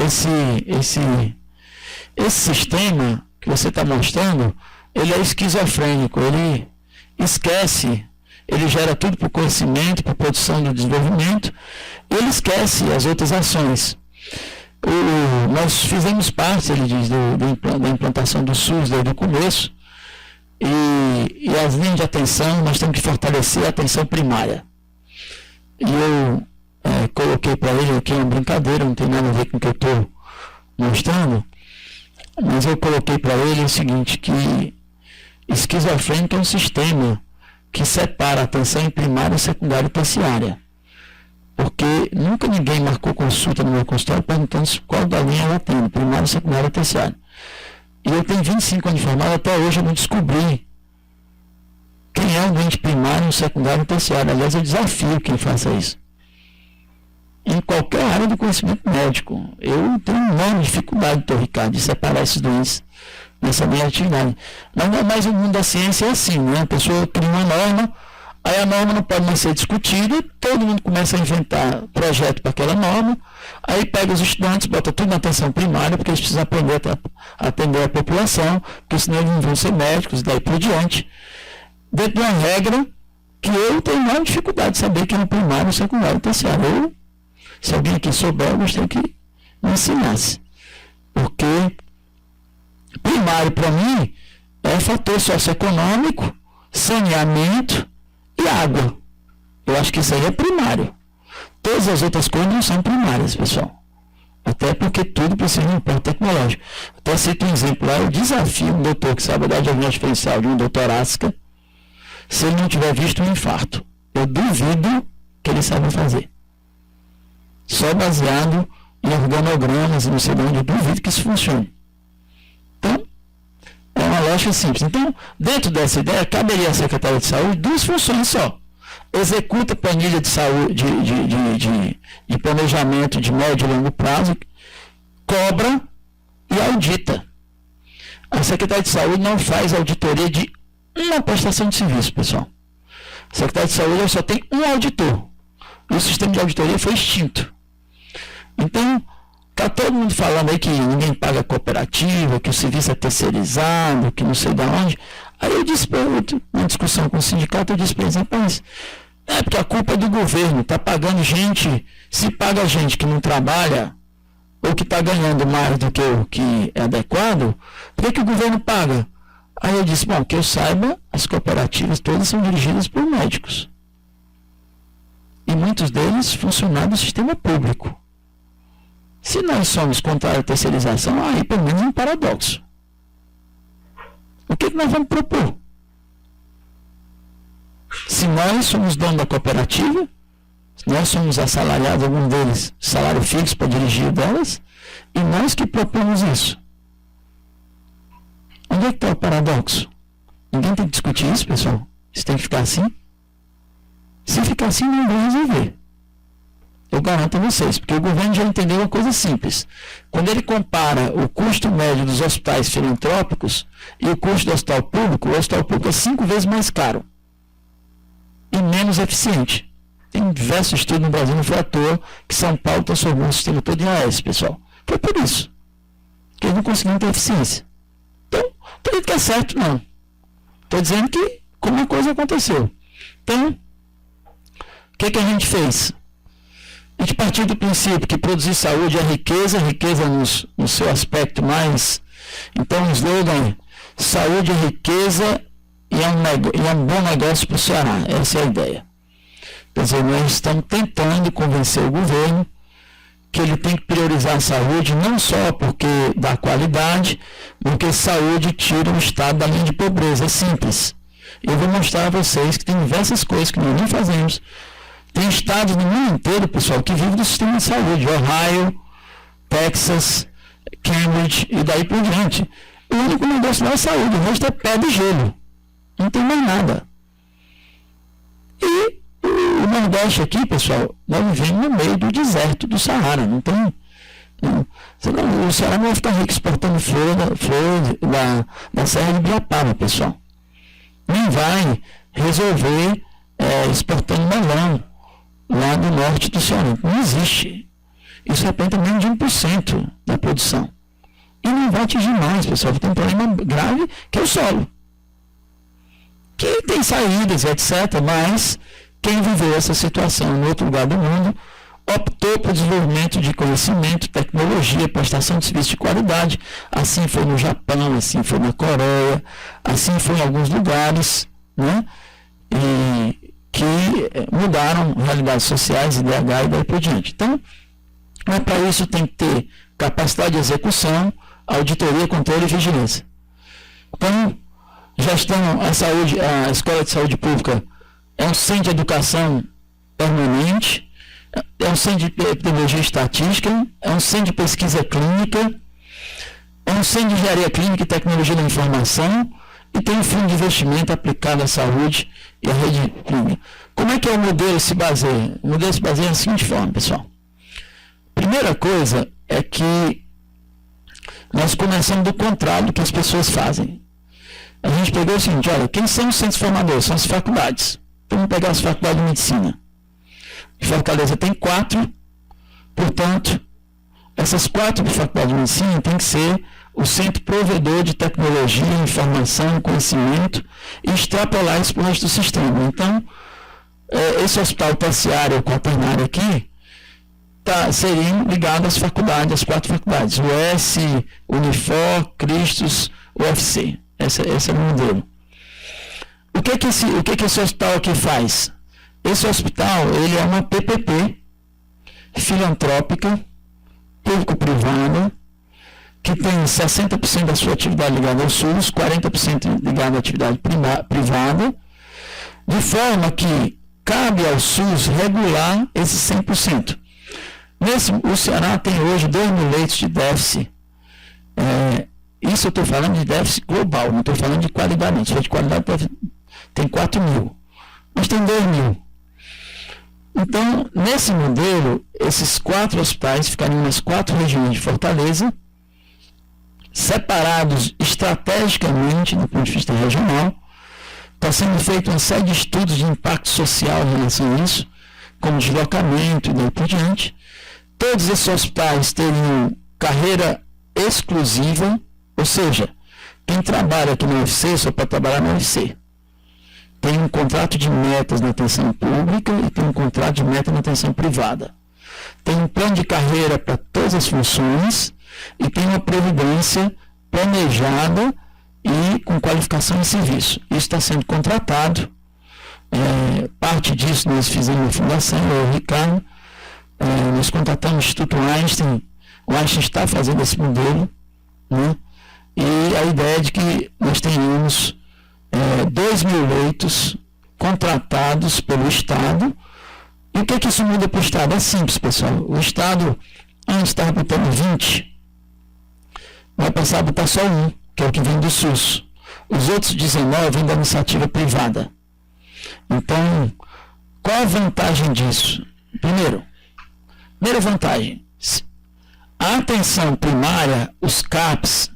esse sistema que você está mostrando, ele é esquizofrênico, ele esquece. Ele gera tudo para o conhecimento, para a produção do desenvolvimento, e ele esquece as outras ações. Nós fizemos parte, ele diz, da implantação do SUS desde o começo, e as linhas de atenção, nós temos que fortalecer a atenção primária. E eu coloquei para ele aqui uma brincadeira, não tem nada a ver com o que eu estou mostrando, mas eu coloquei para ele o seguinte, que esquizofrênico é um sistema que separa a atenção em primária, secundária e terciária. Porque nunca ninguém marcou consulta no meu consultório perguntando qual da linha ela tem, primária, secundária e terciária. E eu tenho 25 anos de formado, até hoje eu não descobri quem é o doente primário, secundário e terciário. Aliás, eu desafio quem faça isso. Em qualquer área do conhecimento médico. Eu tenho uma enorme dificuldade, doutor Ricardo, de separar esses doentes nessa minha atividade. Mas não é mais o mundo da ciência, é assim, né? A pessoa cria uma norma, aí a norma não pode mais ser discutida, todo mundo começa a inventar projeto para aquela norma, aí pega os estudantes, bota tudo na atenção primária, porque eles precisam aprender a atender a população, porque senão eles não vão ser médicos, e daí por diante. Dentro de uma regra que eu tenho maior dificuldade de saber quem é o primário, o secundário e o terciário. Se alguém aqui souber, eu gostaria que me ensinasse. Porque primário, para mim, é fator socioeconômico, saneamento e água. Eu acho que isso aí é primário. Todas as outras coisas não são primárias, pessoal. Até porque tudo precisa de um plano tecnológico. Até cito um exemplo lá, eu desafio um doutor que sabe dar diagnóstico diferencial de um doutor Asca, se ele não tiver visto um infarto. Eu duvido que ele saiba fazer. Só baseado em organogramas e não sei de onde, eu duvido que isso funcione. Então, é uma lógica simples. Então, dentro dessa ideia, caberia à Secretaria de Saúde 2 funções só. Executa planilha de saúde, de planejamento de médio e longo prazo, cobra e audita. A Secretaria de Saúde não faz auditoria de uma prestação de serviço, pessoal. A Secretaria de Saúde só tem um auditor. E o sistema de auditoria foi extinto. Então, está todo mundo falando aí que ninguém paga cooperativa, que o serviço é terceirizado, que não sei de onde. Aí eu disse para ele, na discussão com o sindicato, eu disse para eles, rapaz, é porque a culpa é do governo, está pagando gente, se paga gente que não trabalha, ou que está ganhando mais do que o que é adequado, por que o governo paga? Aí eu disse, bom, que eu saiba, as cooperativas todas são dirigidas por médicos. E muitos deles funcionários do sistema público. Se nós somos contra a terceirização, aí pelo menos é um paradoxo. O que nós vamos propor? Se nós somos donos da cooperativa, nós somos assalariados, alguns deles, salário fixo para dirigir delas, e nós que propomos isso. Onde é que está o paradoxo? Ninguém tem que discutir isso, pessoal. Isso tem que ficar assim. Se ficar assim, não vai resolver. Eu garanto a vocês, porque o governo já entendeu uma coisa simples. Quando ele compara o custo médio dos hospitais filantrópicos e o custo do hospital público, o hospital público é 5 vezes mais caro e menos eficiente. Tem diversos estudos no Brasil, não foi à toa que São Paulo transformou o sistema todo em AS, pessoal. Foi por isso. Que eles não conseguiram ter eficiência. Então, não estou dizendo que é certo, não. Estou dizendo que como a coisa aconteceu. Então, o que a gente fez? A gente partiu do princípio que produzir saúde é riqueza no seu aspecto mais... Então, o slogan é saúde é riqueza e é um bom negócio para o Ceará. Essa é a ideia. Quer dizer, nós estamos tentando convencer o governo que ele tem que priorizar a saúde não só porque dá qualidade, porque saúde tira o estado da linha de pobreza. É simples. Eu vou mostrar a vocês que tem diversas coisas que nós não fazemos. Tem estados no mundo inteiro, pessoal, que vivem do sistema de saúde. Ohio, Texas, Cambridge e daí por diante. O único negócio lá é saúde, o resto é pé de gelo. Não tem mais nada. E o Nordeste aqui, pessoal, nós vivemos no meio do deserto do Saara. Não tem... o Ceará não vai ficar rico exportando flor da Serra de Ibiapaba, pessoal. Nem vai resolver exportando melão lá do norte do Ceará. Não existe. Isso representa menos de 1% da produção. E não vai atingir mais, pessoal. Tem um problema grave que é o solo. Que tem saídas, etc. Mas quem viveu essa situação em outro lugar do mundo optou por desenvolvimento de conhecimento, tecnologia, prestação de serviço de qualidade. Assim foi no Japão, assim foi na Coreia, assim foi em alguns lugares, né? E que mudaram realidades sociais, IDH e daí por diante. Então, mas para isso tem que ter capacidade de execução, auditoria, controle e vigilância. Então, a Escola de Saúde Pública é um centro de educação permanente, é um centro de epidemiologia e estatística, é um centro de pesquisa clínica, é um centro de engenharia clínica e tecnologia da informação e tem um fundo de investimento aplicado à saúde e à rede clínica. Como é que o modelo se baseia? O modelo se baseia da seguinte forma, pessoal. Primeira coisa é que nós começamos do contrário do que as pessoas fazem. A gente pegou o seguinte, olha, quem são os centros formadores? São as faculdades. Então, vamos pegar as faculdades de medicina. Fortaleza tem 4, portanto, essas 4 faculdades de medicina tem que ser o centro provedor de tecnologia, informação, conhecimento e extrapolar isso para o resto do sistema. Então, esse hospital terciário ou quaternário aqui seriam ligados às faculdades, às 4 faculdades, UES, Unifor, Cristos, UFC. Esse é o modelo. O que esse hospital aqui faz? Esse hospital ele é uma PPP filantrópica, público-privada, que tem 60% da sua atividade ligada ao SUS, 40% ligada à atividade privada, de forma que cabe ao SUS regular esse 100%. O Ceará tem hoje 2.000 leitos de déficit. Isso eu estou falando de déficit global, não estou falando de qualidade. Se for de qualidade, tem 4.000. Mas tem 2.000. Então, nesse modelo, esses 4 hospitais ficariam nas 4 regiões de Fortaleza, separados estrategicamente do ponto de vista regional. Está sendo feita uma série de estudos de impacto social em relação a isso, como deslocamento e daí por diante. Todos esses hospitais teriam carreira exclusiva, ou seja, quem trabalha aqui no UFC só pode trabalhar no UFC. Tem um contrato de metas na atenção pública e tem um contrato de meta na atenção privada. Tem um plano de carreira para todas as funções e tem uma previdência planejada e com qualificação de serviço. Isso está sendo contratado. Parte disso nós fizemos na fundação, eu e o Ricardo. Nós contratamos o Instituto Einstein. O Einstein está fazendo esse modelo, né? E a ideia é de que nós tenhamos 2.000 leitos contratados pelo Estado. E o que isso muda para o Estado? É simples, pessoal. O Estado, antes estava botando 20, vai passar a botar só 1. que é o que vem do SUS. Os outros 19 vêm da iniciativa privada. Então, qual a vantagem disso? Primeira vantagem, a atenção primária, os CAPs,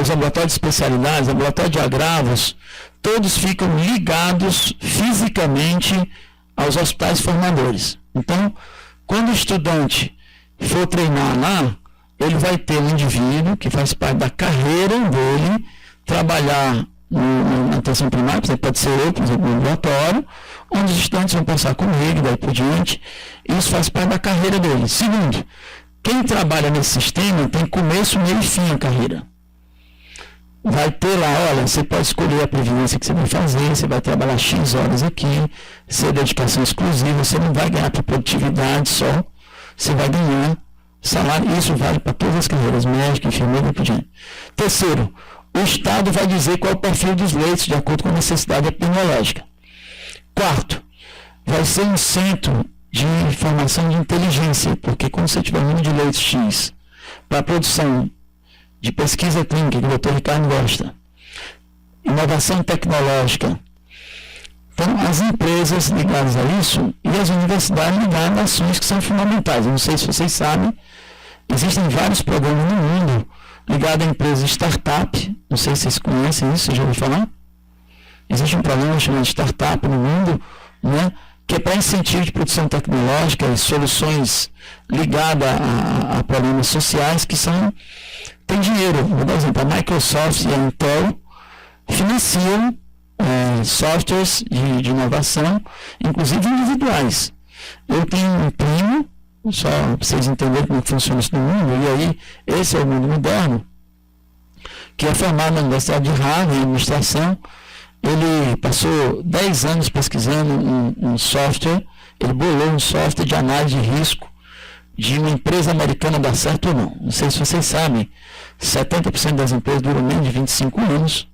os laboratórios de especialidades, laboratório de agravos, todos ficam ligados fisicamente aos hospitais formadores. Então, quando o estudante for treinar lá, ele vai ter um indivíduo que faz parte da carreira dele, trabalhar na atenção primária, por exemplo, pode ser eu, por exemplo, no laboratório, onde os estudantes vão passar comigo, daí por diante. Isso faz parte da carreira dele. Segundo, quem trabalha nesse sistema tem começo, meio e fim a carreira. Vai ter lá, olha, você pode escolher a previdência que você vai fazer, você vai trabalhar X horas aqui, ser dedicação exclusiva, você não vai ganhar por produtividade só, você vai ganhar salário. Isso vale para todas as carreiras, médico, enfermeiro e por diante. Terceiro, o Estado vai dizer qual é o perfil dos leitos de acordo com a necessidade epidemiológica. Quarto, vai ser um centro de informação de inteligência, porque quando você tiver um número de leitos X para a produção de pesquisa clínica, que o Dr. Ricardo gosta, inovação tecnológica, então as empresas ligadas a isso e as universidades ligadas a ações que são fundamentais. Eu não sei se vocês sabem, existem vários programas no mundo ligados a empresas de startup, não sei se vocês conhecem isso, vocês já ouviram falar? Existe um programa chamado Startup no mundo, né, que é para incentivo de produção tecnológica e soluções ligadas a problemas sociais que tem dinheiro. Vou dar um exemplo, a Microsoft e a Intel financiam softwares de inovação, inclusive individuais. Eu tenho um primo, só para vocês entenderem como funciona isso no mundo, e aí esse é o mundo moderno, que é formado na Universidade de Harvard em administração. Ele passou 10 anos pesquisando um software, ele bolou um software de análise de risco de uma empresa americana dar certo ou não. Não sei se vocês sabem, 70% das empresas duram menos de 25 anos,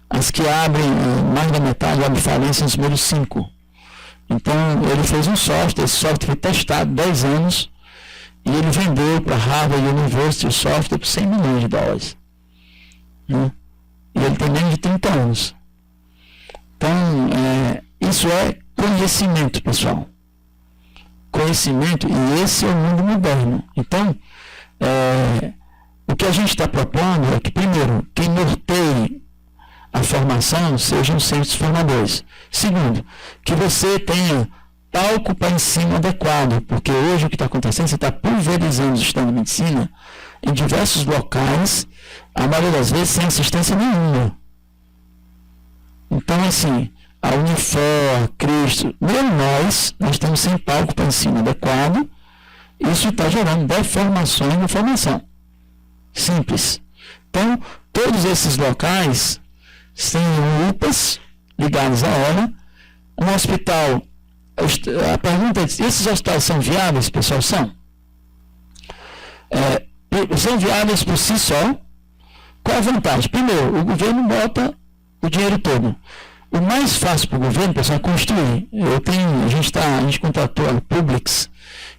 as que abrem mais da metade abrem falência nos primeiros 5. Então ele fez um software, esse software foi testado 10 anos e ele vendeu para Harvard University o software por $100 milhões. Né? E ele tem menos de 30 anos. Então, isso é conhecimento, pessoal. Conhecimento, e esse é o mundo moderno. Então, o que a gente está propondo é que, primeiro, quem norteie a formação sejam centros formadores. Segundo, que você tenha palco para ensino adequado, porque hoje o que está acontecendo, você está pulverizando o estado de medicina em diversos locais, a maioria das vezes sem assistência nenhuma. Então, assim, a Unifor, a Cristo, mesmo nós estamos sem palco para ensino adequado, isso está gerando deformações na formação. Simples. Então, todos esses locais têm UPAs ligados à hora, um hospital. A pergunta é, esses hospitais são viáveis, pessoal? São viáveis por si só. Qual a vantagem? Primeiro, o governo bota o dinheiro todo. O mais fácil para o governo, pessoal, é construir. A gente contratou a Publix,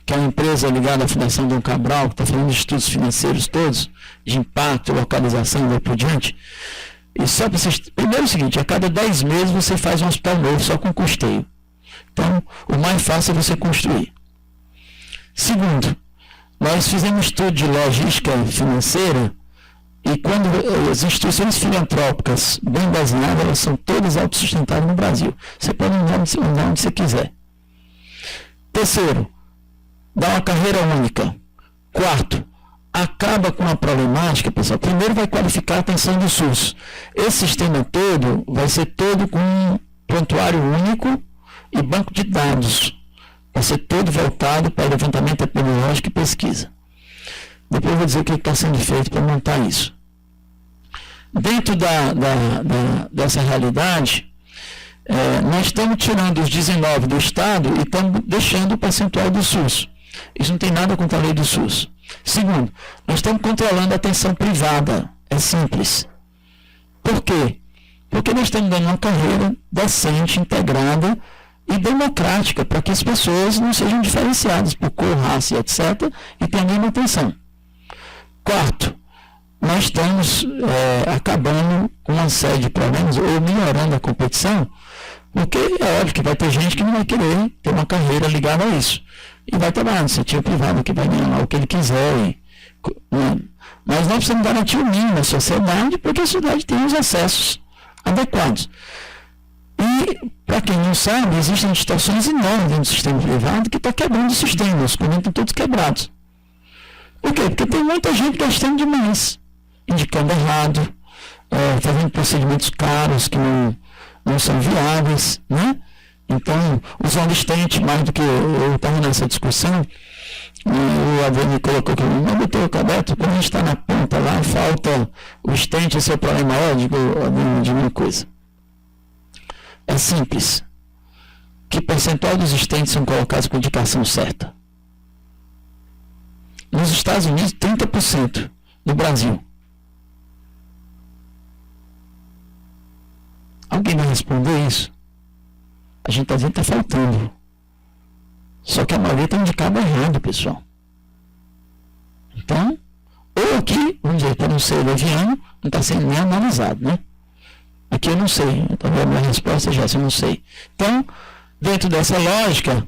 que é uma empresa ligada à Fundação Dom Cabral, que está fazendo estudos financeiros todos, de impacto, localização e daí por diante. E só para vocês. Primeiro é o seguinte, a cada 10 meses você faz um hospital novo só com custeio. Então, o mais fácil é você construir. Segundo, nós fizemos um estudo de logística financeira. E quando as instituições filantrópicas bem baseadas, elas são todas autossustentáveis no Brasil. Você pode andar onde você quiser. Terceiro, dá uma carreira única. Quarto, acaba com a problemática, pessoal. Primeiro vai qualificar a atenção do SUS. Esse sistema todo vai ser todo com um prontuário único e banco de dados. Vai ser todo voltado para levantamento epidemiológico e pesquisa. Depois eu vou dizer o que está sendo feito para montar isso. Dentro dessa realidade, nós estamos tirando os 19 do Estado e estamos deixando o percentual do SUS. Isso não tem nada contra a lei do SUS. Segundo, nós estamos controlando a atenção privada. É simples. Por quê? Porque nós estamos dando uma carreira decente, integrada e democrática para que as pessoas não sejam diferenciadas por cor, raça, etc. e tenham a mesma atenção. Quarto, nós estamos acabando com uma série de problemas ou melhorando a competição, porque é óbvio que vai ter gente que não vai querer ter uma carreira ligada a isso. E vai trabalhar no setor privado, que vai ganhar lá o que ele quiser. Mas nós precisamos garantir o mínimo à sociedade, porque a sociedade tem os acessos adequados. E, para quem não sabe, existem distorções enormes dentro do sistema privado que está quebrando o sistema, os convênios estão todos quebrados. Por quê? Porque tem muita gente gastando demais, indicando errado, fazendo procedimentos caros que não são viáveis, né? Então, usando estente mais do que eu estava nessa discussão, o Adriano colocou que não botou o cabeto, quando a gente está na ponta lá, falta o estente, esse é o problema maior, digo uma coisa. É simples. Que percentual dos estentes são colocados com indicação certa? Nos Estados Unidos, 30%. No Brasil. Alguém vai responder isso? A gente está dizendo que está faltando. Só que a maioria está indicado errado, pessoal. Então, ou aqui, vamos dizer, para não ser leviano, não está sendo nem analisado, né? Aqui eu não sei. Então, a minha resposta já eu não sei. Então, dentro dessa lógica,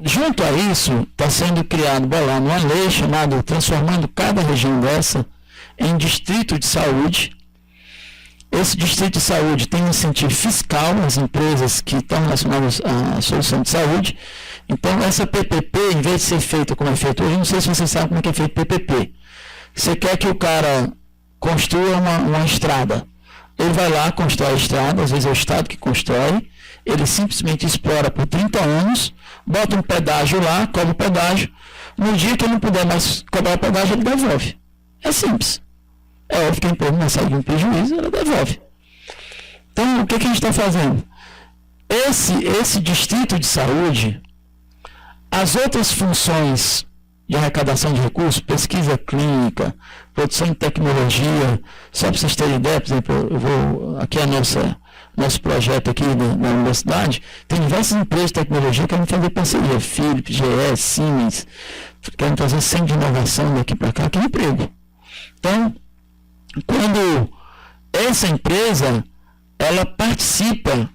junto a isso, está sendo criado, bolado uma lei chamada Transformando Cada Região Dessa em Distrito de Saúde. Esse distrito de saúde tem um incentivo fiscal nas empresas que estão relacionadas à solução de saúde. Então, essa PPP, em vez de ser feita como é feito hoje, não sei se você sabe como é que é feito PPP. Você quer que o cara construa uma estrada. Ele vai lá, constrói a estrada, às vezes é o Estado que constrói, ele simplesmente explora por 30 anos, bota um pedágio lá, cobra o pedágio. No dia que ele não puder mais cobrar o pedágio, ele devolve. É simples. É óbvio que a empresa não sai de um prejuízo, ela devolve. Então, o que a gente está fazendo? Esse distrito de saúde, as outras funções de arrecadação de recursos, pesquisa clínica, produção de tecnologia, só para vocês terem ideia, por exemplo, aqui é nosso projeto aqui na universidade, tem diversas empresas de tecnologia que querem fazer parceria, Philips, GE, Siemens, querem fazer centro de inovação daqui para cá, que é emprego. Então, quando essa empresa, ela participa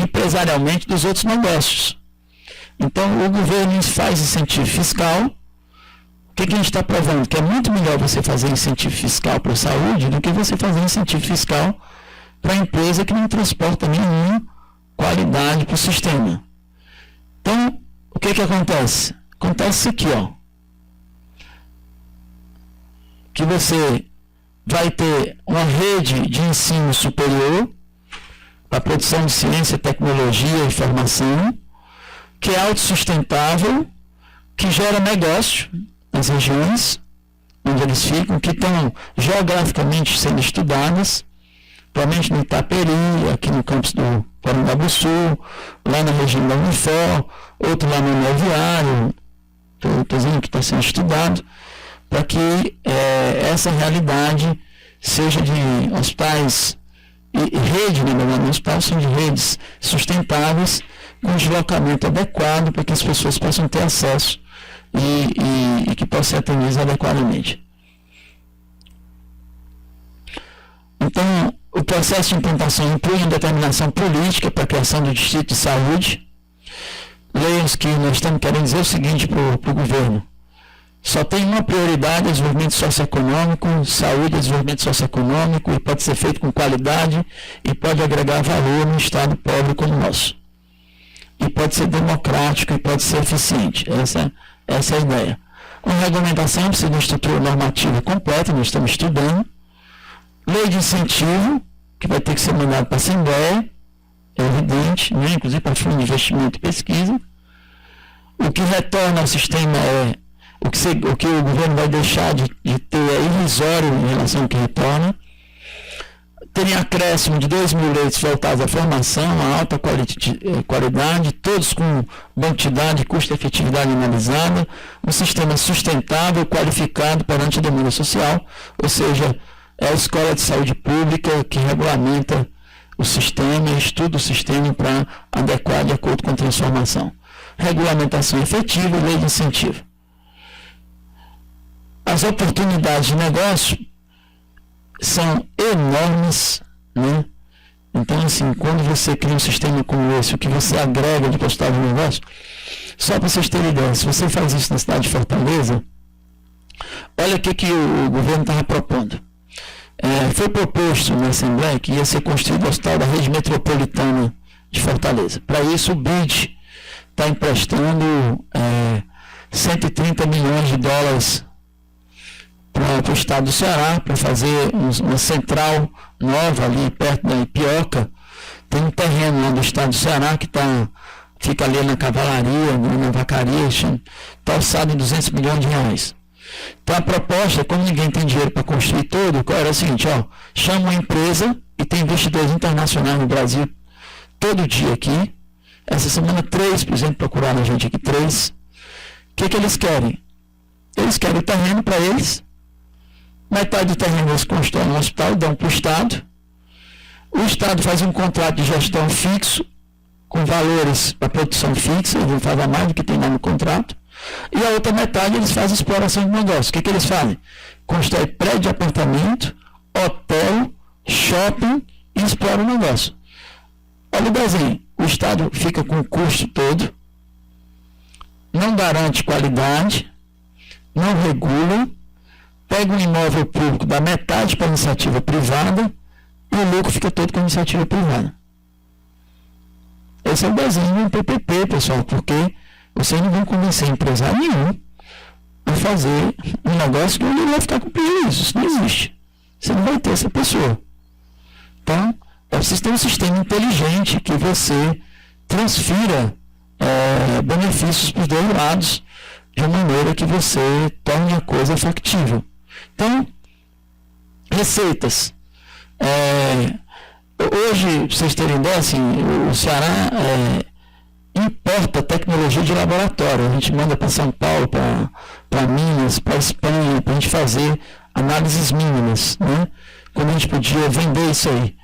empresarialmente dos outros negócios. Então, o governo faz incentivo fiscal. O que a gente está provando? Que é muito melhor você fazer incentivo fiscal para a saúde do que você fazer incentivo fiscal para a empresa que não transporta nenhuma qualidade para o sistema. Então, o que acontece? Acontece isso aqui, ó. Que você vai ter uma rede de ensino superior para produção de ciência, tecnologia e formação, que é autossustentável, que gera negócio nas regiões onde eles ficam, que estão geograficamente sendo estudadas, provavelmente no Itaperi, aqui no campus do Parandabuçu, lá na região da Unifor, outro lá no Anel Viário, estou dizendo que está sendo estudado, para que essa realidade seja de hospitais e rede, né, hospitais são de redes sustentáveis, com deslocamento adequado para que as pessoas possam ter acesso e que possam ser atendidas adequadamente. Então, o processo de implantação inclui uma determinação política para a criação do Distrito de Saúde. Leiam que nós estamos querendo dizer o seguinte para o governo. Só tem uma prioridade, desenvolvimento socioeconômico, saúde e desenvolvimento socioeconômico, e pode ser feito com qualidade e pode agregar valor num estado pobre como o nosso. E pode ser democrático e pode ser eficiente. Essa é a ideia. Uma regulamentação precisa de uma estrutura normativa completa, nós estamos estudando. Lei de incentivo, que vai ter que ser mandada para a Assembleia, é evidente, né? Inclusive para fundo de investimento e pesquisa. O que retorna ao sistema o que o governo vai deixar de ter é irrisório em relação ao que retorna. Tem acréscimo de 2.000 leitos voltados à formação, à alta qualidade, todos com quantidade, custo e efetividade analisada, um sistema sustentável, qualificado perante a demanda social, ou seja, é a escola de saúde pública que regulamenta o sistema, estuda o sistema para adequar de acordo com a transformação. Regulamentação efetiva e lei de incentivo. as oportunidades de negócio são enormes, né? Então, assim, quando você cria um sistema como esse, o que você agrega de postagem de negócio, só para vocês terem ideia, se você faz isso na cidade de Fortaleza, olha o que o governo estava propondo. Foi proposto na Assembleia que ia ser construído o hospital da rede metropolitana de Fortaleza. Para isso, o BID está emprestando 130 milhões de dólares para o estado do Ceará, para fazer uma central nova ali perto da Ipioca. Tem um terreno lá do estado do Ceará que fica ali na Cavalaria, na Vacaria, está alçado em 200 milhões de reais. Então a proposta, como ninguém tem dinheiro para construir tudo, era o seguinte, chama uma empresa, e tem investidores internacionais no Brasil todo dia aqui. Essa semana 3, por exemplo, procuraram a gente aqui 3. O que eles querem? Eles querem o terreno para eles, metade do terreno eles constroem no hospital, dão para o Estado. O Estado faz um contrato de gestão fixo, com valores para produção fixa, eles fazem mais do que tem lá no contrato. E a outra metade eles fazem exploração de negócio. O que eles fazem? Constrói prédio de apartamento, hotel, shopping e exploram o negócio. Olha o desenho. O Estado fica com o custo todo, não garante qualidade, não regula, pega um imóvel público, dá metade para a iniciativa privada e o lucro fica todo com a iniciativa privada. Esse é o desenho do PPP, pessoal, porque vocês não vão convencer empresário nenhum a fazer um negócio que ele vai ficar com prejuízo. Isso não existe. Você não vai ter essa pessoa. Então, é preciso ter um sistema inteligente que você transfira benefícios para os dois lados de uma maneira que você torne a coisa factível. Então, receitas. Hoje, para vocês terem ideia, assim, o Ceará importa tecnologia de laboratório. A gente manda para São Paulo, para Minas, para Espanha, para a gente fazer análises mínimas, né? Quando a gente podia vender isso aí.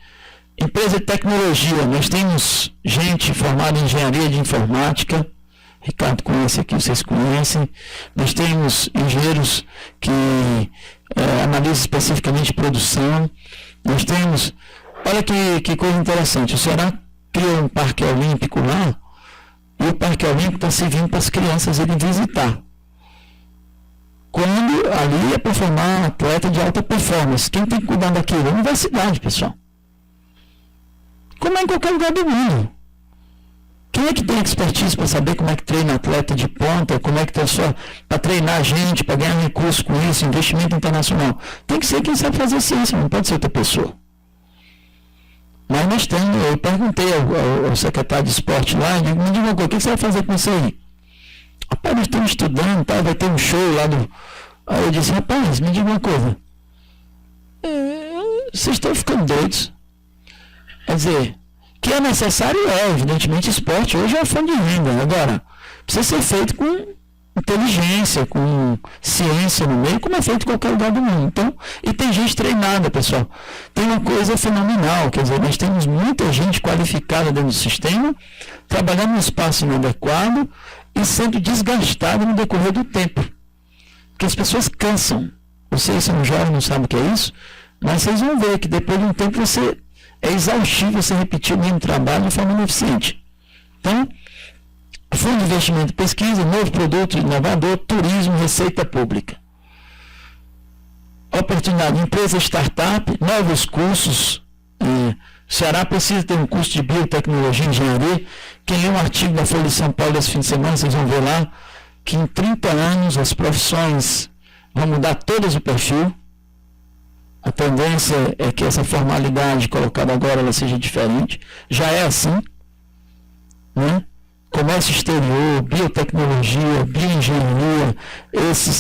Empresa de tecnologia, nós temos gente formada em engenharia de informática, Ricardo conhece aqui, vocês conhecem. Nós temos engenheiros que analisam especificamente produção. Nós temos, olha que coisa interessante, o Ceará criou um parque olímpico lá, e o parque olímpico está servindo para as crianças irem visitar. Quando ali é para formar um atleta de alta performance, quem tem que cuidar daquilo? É a universidade, pessoal. Como é em qualquer lugar do mundo. Quem é que tem expertise para saber como é que treina atleta de ponta, como é que tem só para treinar gente, para ganhar recurso com isso, investimento internacional? Tem que ser quem sabe fazer ciência, não pode ser outra pessoa. Mas nós temos, eu perguntei ao secretário de esporte lá, me diga uma coisa, o que você vai fazer com isso aí? Rapaz, nós estamos estudando, tá? Vai ter um show lá do... Aí eu disse, rapaz, me diga uma coisa, vocês estão ficando doidos. Quer dizer, que é necessário evidentemente, esporte hoje é uma fonte de renda. Agora, precisa ser feito com inteligência, com ciência no meio, como é feito em qualquer lugar do mundo. Então, e tem gente treinada, pessoal. Tem uma coisa fenomenal, quer dizer, nós temos muita gente qualificada dentro do sistema, trabalhando no espaço inadequado e sendo desgastada no decorrer do tempo. Porque as pessoas cansam. Vocês são jovens, não sabem o que é isso, mas vocês vão ver que depois de um tempo é exaustivo você repetir o mesmo trabalho de forma ineficiente. Então, fundo de investimento e pesquisa, novo produto inovador, turismo, receita pública. Oportunidade, empresa startup, novos cursos. O Ceará precisa ter um curso de biotecnologia e engenharia. Quem lê um artigo da Folha de São Paulo esse fim de semana, vocês vão ver lá que em 30 anos as profissões vão mudar todas o perfil. A tendência é que essa formalidade colocada agora ela seja diferente. Já é assim, né? Comércio exterior, biotecnologia, bioengenharia,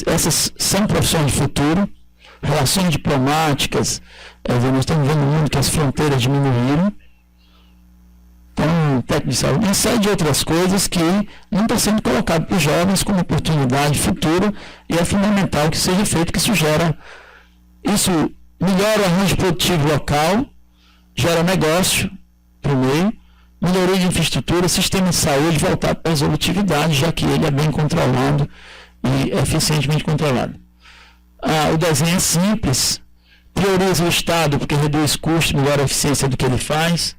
essas são profissões de futuro. Relações diplomáticas, nós estamos vendo no mundo que as fronteiras diminuíram. Então, técnico de saúde, uma série de outras coisas que não está sendo colocado para os jovens como oportunidade futura, e é fundamental que seja feito, que isso gera, isso melhora o arranjo produtivo local, gera negócio para o meio, melhoria de infraestrutura, sistema de saúde voltado para a resolutividade, já que ele é bem controlado e eficientemente controlado. o desenho é simples, prioriza o Estado porque reduz custos, melhora a eficiência do que ele faz,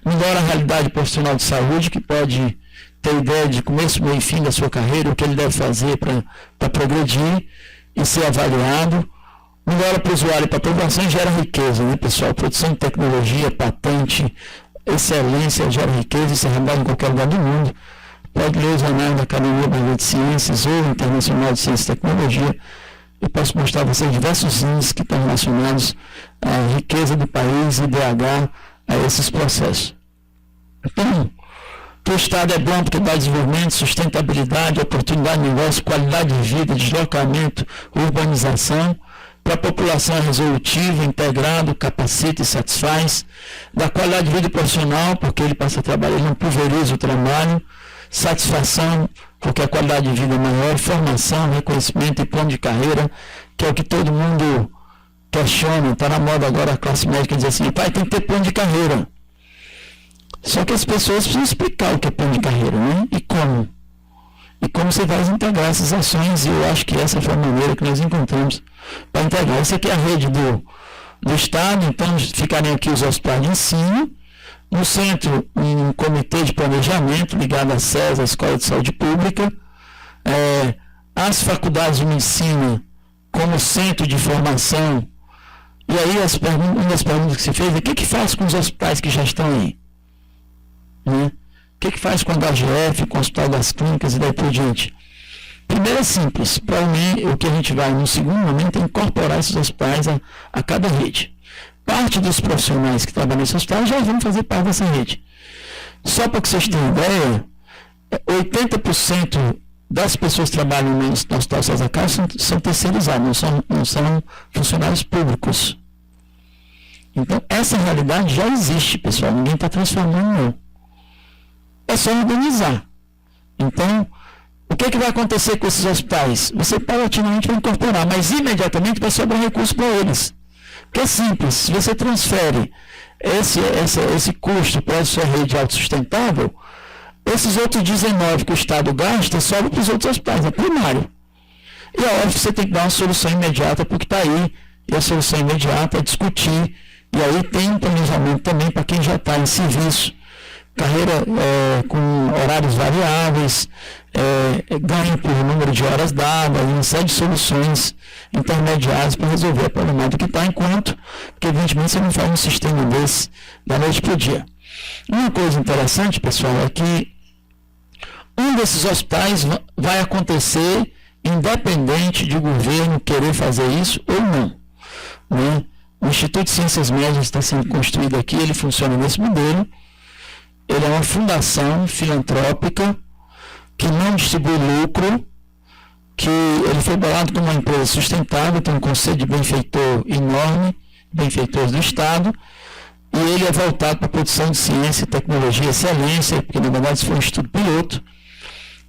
melhora a realidade profissional de saúde, que pode ter ideia de começo, meio e fim da sua carreira, o que ele deve fazer para progredir e ser avaliado, melhora para o usuário e para a população e gera riqueza, né, pessoal? Produção de tecnologia, patente, excelência, gera riqueza, isso é realidade em qualquer lugar do mundo. Pode ler os anais da Academia Brasileira de Ciências ou Internacional de Ciência e Tecnologia. Eu posso mostrar a vocês diversos índices que estão relacionados à riqueza do país e DH a esses processos. Então, o Estado é bom porque dá desenvolvimento, sustentabilidade, oportunidade de negócio, qualidade de vida, deslocamento, urbanização. Para a população é resolutivo, integrado, capacita e satisfaz. Da qualidade de vida profissional, porque ele passa a trabalhar, ele não pulveriza o trabalho. Satisfação, porque a qualidade de vida é maior. Formação, reconhecimento e plano de carreira, que é o que todo mundo questiona. Está na moda agora a classe médica dizer assim, pai, tem que ter plano de carreira. Só que as pessoas precisam explicar o que é plano de carreira, né? E como. E como você vai integrar essas ações, e eu acho que essa foi a maneira que nós encontramos para integrar. Essa aqui é a rede do Estado, então ficariam aqui os hospitais de ensino, no centro um comitê de planejamento ligado à SES, a Escola de Saúde Pública, as faculdades de medicina como centro de formação, e aí uma das perguntas que se fez é o que faz com os hospitais que já estão aí? Né? O que faz com a HGF, com o Hospital das Clínicas e daí por diante? Primeiro é simples, para mim o que a gente vai no segundo momento é incorporar esses hospitais a cada rede. Parte dos profissionais que trabalham nesse hospital já vão fazer parte dessa rede. Só para que vocês tenham ideia, 80% das pessoas que trabalham no Hospital César Carlos são terceirizados, não são funcionários públicos. Então, essa realidade já existe, pessoal, ninguém está transformando, não. É só organizar. Então, o que vai acontecer com esses hospitais? Você paulatinamente vai incorporar, mas imediatamente vai sobrar recurso para eles. Porque é simples, se você transfere esse custo para a sua rede autossustentável, esses outros 19 que o Estado gasta sobem para os outros hospitais, é primário. E é óbvio que você tem que dar uma solução imediata para o que está aí, e a solução imediata é discutir, e aí tem um planejamento também para quem já está em serviço, carreira com horários variáveis, ganho por número de horas dadas, uma série de soluções intermediárias para resolver a problemática que está, porque evidentemente você não faz um sistema desse da noite para o dia. Uma coisa interessante, pessoal, é que um desses hospitais vai acontecer independente de o governo querer fazer isso ou não. Né? O Instituto de Ciências Médicas está sendo construído aqui, ele funciona nesse modelo. Ele é uma fundação filantrópica que não distribui lucro, que ele foi bolado como uma empresa sustentável, tem um conselho de benfeitor enorme, benfeitores do Estado, e ele é voltado para a produção de ciência, tecnologia e excelência, porque na verdade isso foi um estudo piloto,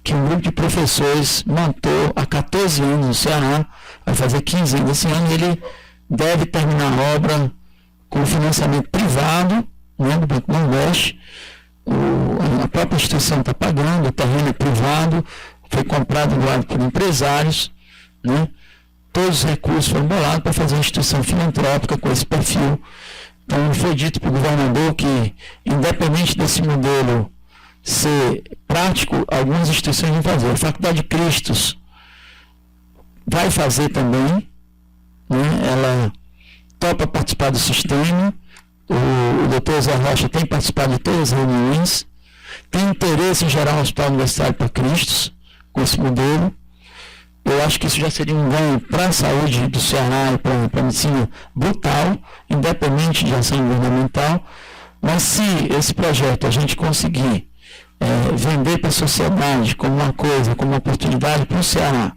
que um grupo de professores montou há 14 anos no Ceará, vai fazer 15 anos esse ano, e ele deve terminar a obra com financiamento privado, né, do Banco Nordeste. A própria instituição está pagando, o terreno é privado, foi comprado por empresários, né? Todos os recursos foram bolados para fazer uma instituição filantrópica com esse perfil. Então foi dito para o governador que, independente desse modelo ser prático, algumas instituições vão fazer. A Faculdade de Cristos vai fazer também, né? Ela topa participar do sistema. O doutor Zé Rocha tem participado de todas as reuniões, tem interesse em gerar um hospital universitário para Cristos, com esse modelo. Eu acho que isso já seria um ganho para a saúde do Ceará e para a medicina brutal, independente de ação governamental. Mas se esse projeto a gente conseguir vender para a sociedade como uma coisa, como uma oportunidade para o Ceará,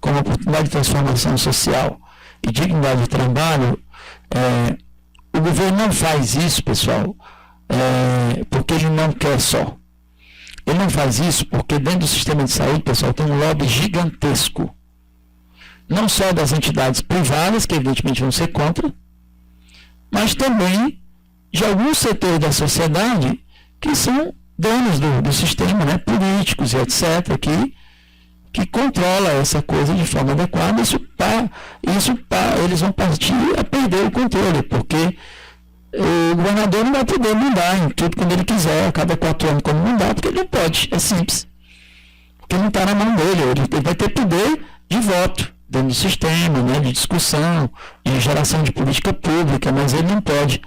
como uma oportunidade de transformação social e dignidade de trabalho, o governo não faz isso, pessoal, porque ele não quer só. Ele não faz isso porque dentro do sistema de saúde, pessoal, tem um lobby gigantesco. Não só das entidades privadas, que evidentemente vão ser contra, mas também de alguns setores da sociedade que são donos do sistema, né, políticos e etc., que que controla essa coisa de forma adequada, eles vão partir a perder o controle, porque o governador não vai poder mudar em tudo quando ele quiser, a cada 4 anos quando mudar, porque ele não pode, é simples. Porque não está na mão dele, ele vai ter poder de voto dentro do sistema, né, de discussão, de geração de política pública, mas ele não pode.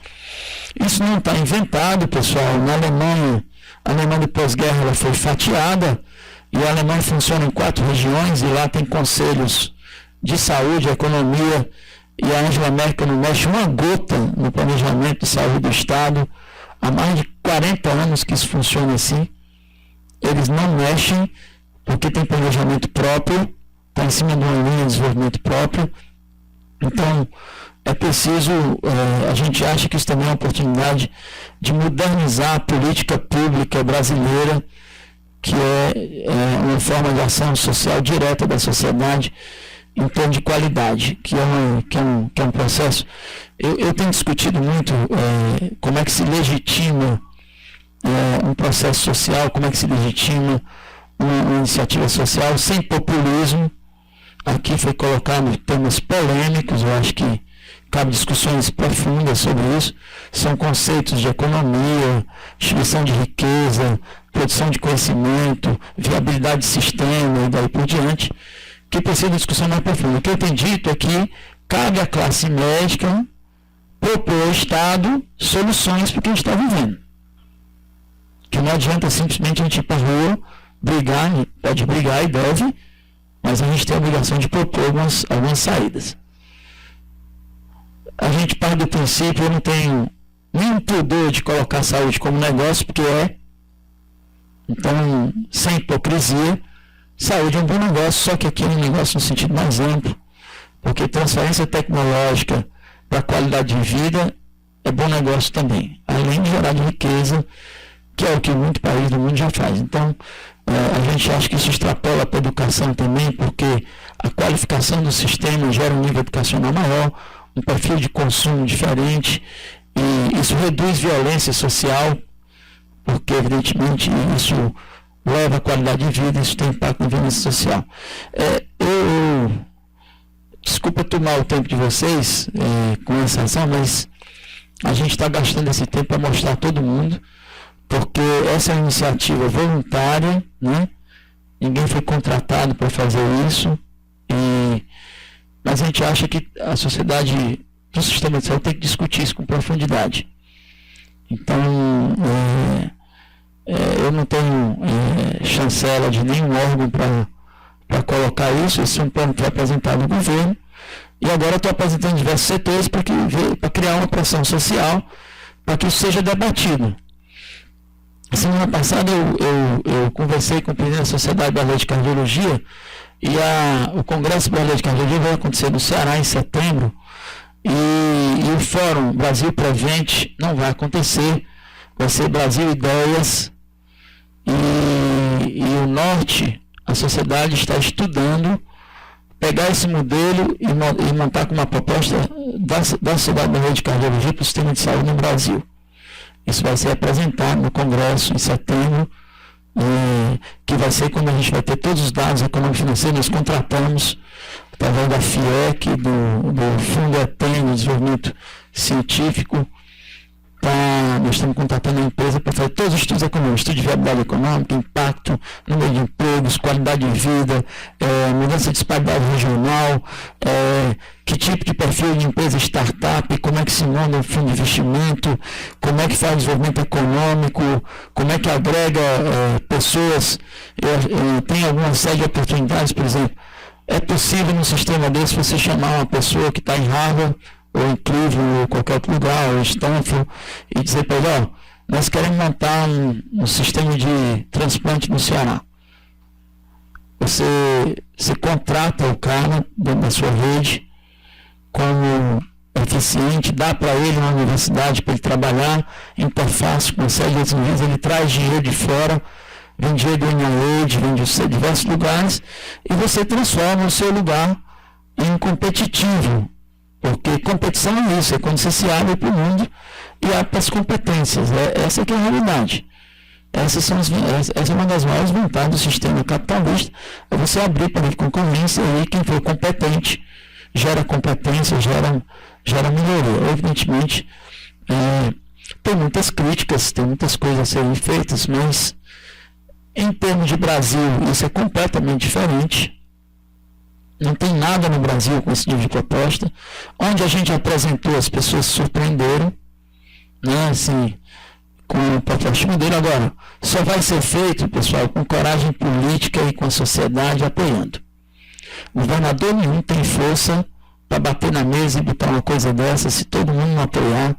Isso não está inventado, pessoal. Na Alemanha, a Alemanha pós-guerra ela foi fatiada, e a Alemanha funciona em 4 regiões, e lá tem conselhos de saúde, economia, e a Angela Merkel não mexe uma gota no planejamento de saúde do Estado. Há mais de 40 anos que isso funciona assim. Eles não mexem porque tem planejamento próprio, está em cima de uma linha de desenvolvimento próprio. Então, é preciso, a gente acha que isso também é uma oportunidade de modernizar a política pública brasileira, que é uma forma de ação social direta da sociedade, em termos de qualidade, que é um processo. Eu tenho discutido muito como é que se legitima um processo social, como é que se legitima uma iniciativa social sem populismo. Aqui foi colocado temas polêmicos, eu acho que cabe discussões profundas sobre isso. São conceitos de economia, distribuição de riqueza, produção de conhecimento, viabilidade de sistema e daí por diante, que precisa de discussão mais profunda. O que eu tenho dito é que cabe à classe médica propor ao Estado soluções para o que a gente está vivendo. Que não adianta simplesmente a gente ir para a rua, brigar, pode brigar e deve, mas a gente tem a obrigação de propor algumas saídas. A gente parte do princípio, eu não tenho nenhum pudor de colocar a saúde como negócio, porque é. Então, sem hipocrisia, saúde é um bom negócio, só que aqui é um negócio no sentido mais amplo, porque transferência tecnológica para qualidade de vida é bom negócio também, além de gerar de riqueza, que é o que muito país do mundo já faz. Então, a gente acha que isso extrapola para a educação também, porque a qualificação do sistema gera um nível educacional maior, um perfil de consumo diferente, e isso reduz violência social, porque evidentemente isso leva a qualidade de vida, isso tem impacto na violência social. Desculpa tomar o tempo de vocês com essa ação, mas a gente está gastando esse tempo para mostrar a todo mundo, porque essa é uma iniciativa voluntária, né? Ninguém foi contratado para fazer isso, mas a gente acha que a sociedade do sistema de saúde tem que discutir isso com profundidade. Então, eu não tenho chancela de nenhum órgão para colocar isso. Esse é um plano que foi apresentado no governo, e agora estou apresentando diversos setores para criar uma pressão social para que isso seja debatido. Semana passada eu conversei com o presidente da Sociedade Brasileira de Cardiologia, e o Congresso Brasileiro de Cardiologia vai acontecer no Ceará em setembro, e o Fórum Brasil Prevent não vai acontecer, vai ser Brasil Ideias, e o Norte, a sociedade está estudando pegar esse modelo e montar com uma proposta da Sociedade Brasileira de Cardiologia para o sistema de saúde no Brasil. Isso vai ser apresentado no Congresso em setembro, que vai ser quando a gente vai ter todos os dados econômicos financeiros. Nós contratamos, através da FIEC, do Fundo ETEM, do Desenvolvimento Científico, nós estamos contratando a empresa para fazer todos os estudos econômicos, estudo de viabilidade econômica, impacto, número de empregos, qualidade de vida, mudança de disparidade regional, que tipo de perfil de empresa startup, como é que se monta um fundo de investimento, como é que faz desenvolvimento econômico, como é que agrega pessoas. Tem alguma série de oportunidades, por exemplo, é possível num sistema desse você chamar uma pessoa que está em Harvard, ou em Cleveland, ou qualquer outro lugar, ou Stanford, e dizer para ele, nós queremos montar um sistema de transplante no Ceará. Você contrata o cara dentro da sua rede como eficiente, dá para ele uma universidade para ele trabalhar, interface com uma série de outros níveis, ele traz dinheiro de fora, vem dinheiro do NIH, vem de diversos lugares, e você transforma o seu lugar em competitivo. Porque competição é isso, é quando você se abre para o mundo e abre para as competências. Essa que é a realidade. Essa é uma das maiores vantagens do sistema capitalista, é você abrir para a concorrência e quem for competente gera competência, gera melhoria. Evidentemente, tem muitas críticas, tem muitas coisas a serem feitas, mas em termos de Brasil, isso é completamente diferente. Não tem nada no Brasil com esse tipo de proposta. Onde a gente apresentou, as pessoas se surpreenderam, né, assim, com o proposta modelo. Agora, só vai ser feito, pessoal, com coragem política e com a sociedade apoiando. Governador nenhum tem força para bater na mesa e botar uma coisa dessa se todo mundo não apoiar.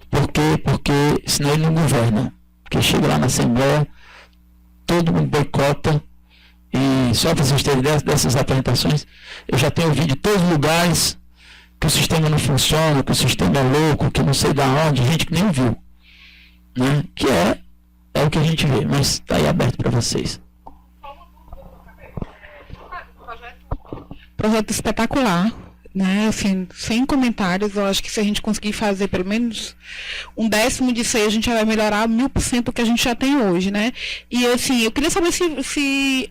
Por quê? Porque senão ele não governa. Porque chega lá na Assembleia, todo mundo boicota. E só para vocês terem ideia dessas apresentações, eu já tenho ouvido de todos os lugares que o sistema não funciona, que o sistema é louco, que não sei da onde, gente que nem viu. Né? Que é o que a gente vê, mas está aí aberto para vocês. Projeto espetacular, né? Assim, sem comentários. Eu acho que se a gente conseguir fazer pelo menos 1/10 disso aí, a gente já vai melhorar 1000% o que a gente já tem hoje, né? E assim, eu queria saber se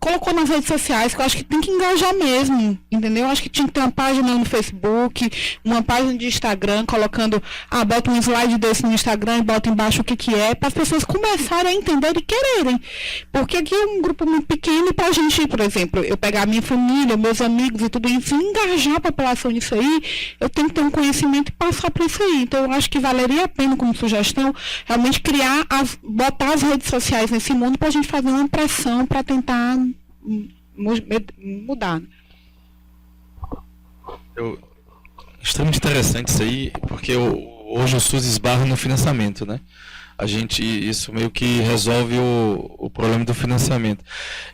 colocou nas redes sociais, que eu acho que tem que engajar mesmo, entendeu? Eu acho que tinha que ter uma página no Facebook, uma página de Instagram, colocando, bota um slide desse no Instagram e bota embaixo o que é, para as pessoas começarem a entender e quererem. Porque aqui é um grupo muito pequeno e para a gente, por exemplo, eu pegar a minha família, meus amigos e tudo isso, e engajar a população nisso aí, eu tenho que ter um conhecimento e passar por isso aí. Então eu acho que valeria a pena, como sugestão, realmente botar as redes sociais nesse mundo para a gente fazer uma pressão para tentar mudar. Extremamente interessante isso aí, porque hoje o SUS esbarra no financiamento, né? Isso meio que resolve o problema do financiamento.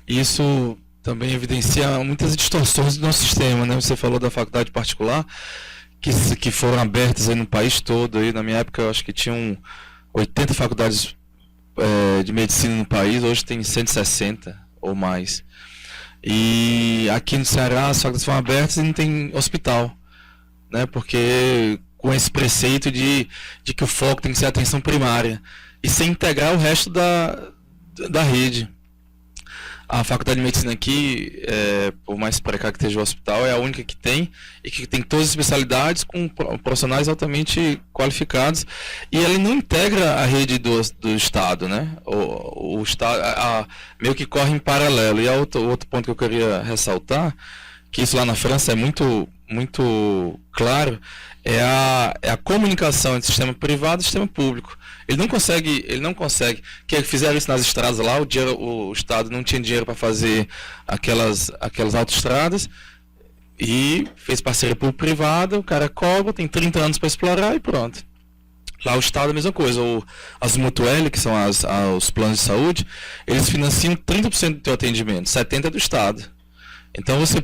Isso também evidencia muitas distorções do nosso sistema, né? Você falou da faculdade particular, que foram abertas aí no país todo. Aí, na minha época, eu acho que tinham 80 faculdades de medicina no país, hoje tem 160 ou mais. E aqui no Ceará as faculdades foram abertas e não tem hospital, né? Porque com esse preceito de que o foco tem que ser a atenção primária e sem integrar o resto da rede. A faculdade de medicina aqui, por mais precário que esteja o hospital, é a única que tem, e que tem todas as especialidades com profissionais altamente qualificados, e ela não integra a rede do Estado, né? O Estado meio que corre em paralelo. E outro ponto que eu queria ressaltar, que isso lá na França é muito, muito claro, é a comunicação entre sistema privado e sistema público. Ele não consegue, que fizeram isso nas estradas lá, o Estado não tinha dinheiro para fazer aquelas autoestradas, e fez parceria público-privada, o cara cobra, tem 30 anos para explorar e pronto. Lá o Estado é a mesma coisa, as Mutuelle, que são os planos de saúde, eles financiam 30% do teu atendimento, 70% é do Estado. Então você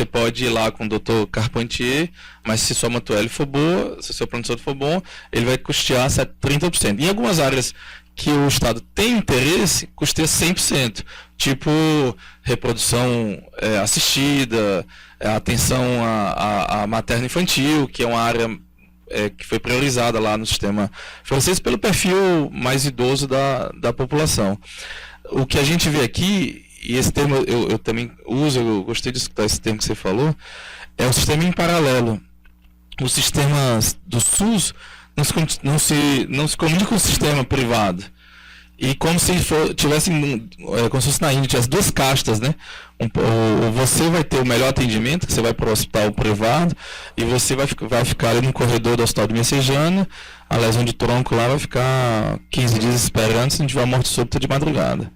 pode ir lá com o Dr. Carpentier, mas se sua Mutuelle for boa, se o seu plano de saúde for bom, ele vai custear 30%. Em algumas áreas que o Estado tem interesse, custeia 100%. Tipo reprodução assistida, atenção à materno-infantil, que é uma área que foi priorizada lá no sistema francês pelo perfil mais idoso da população. O que a gente vê aqui, e esse termo eu também uso, eu gostei de escutar esse termo que você falou, é o sistema em paralelo. Os sistemas do SUS não se comunicam com o sistema privado. E como se tivessem, como se fosse na Índia, tivesse duas castas, né? Você vai ter o melhor atendimento, que você vai para o hospital privado, e você vai ficar ali no corredor do hospital de Messejana, a lesão de tronco lá vai ficar 15 dias esperando, se não tiver morte súbita de madrugada.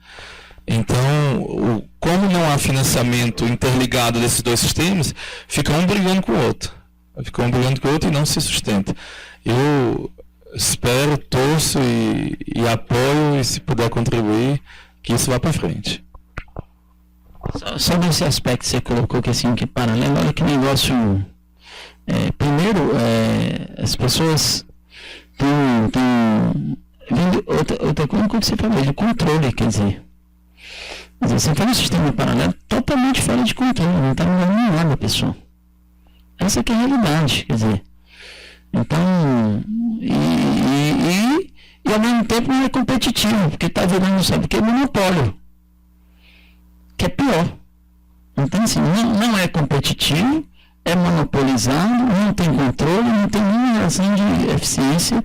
Então, como não há financiamento interligado desses dois sistemas, fica um brigando com o outro. Fica um brigando com o outro e não se sustenta. Eu espero, torço e apoio, e se puder contribuir, que isso vá para frente. Só nesse aspecto que você colocou, que assim, que paralelo, olha que negócio. Primeiro, as pessoas têm outra coisa que você falou, de controle, quer dizer, você tem um sistema paralelo totalmente fora de controle, não está mandando nada, pessoal. Essa que é a realidade, quer dizer. Então, e ao mesmo tempo não é competitivo, porque está virando, sabe o que? Monopólio, que é pior. Então, assim, não é competitivo, é monopolizado, não tem controle, não tem nenhuma relação de eficiência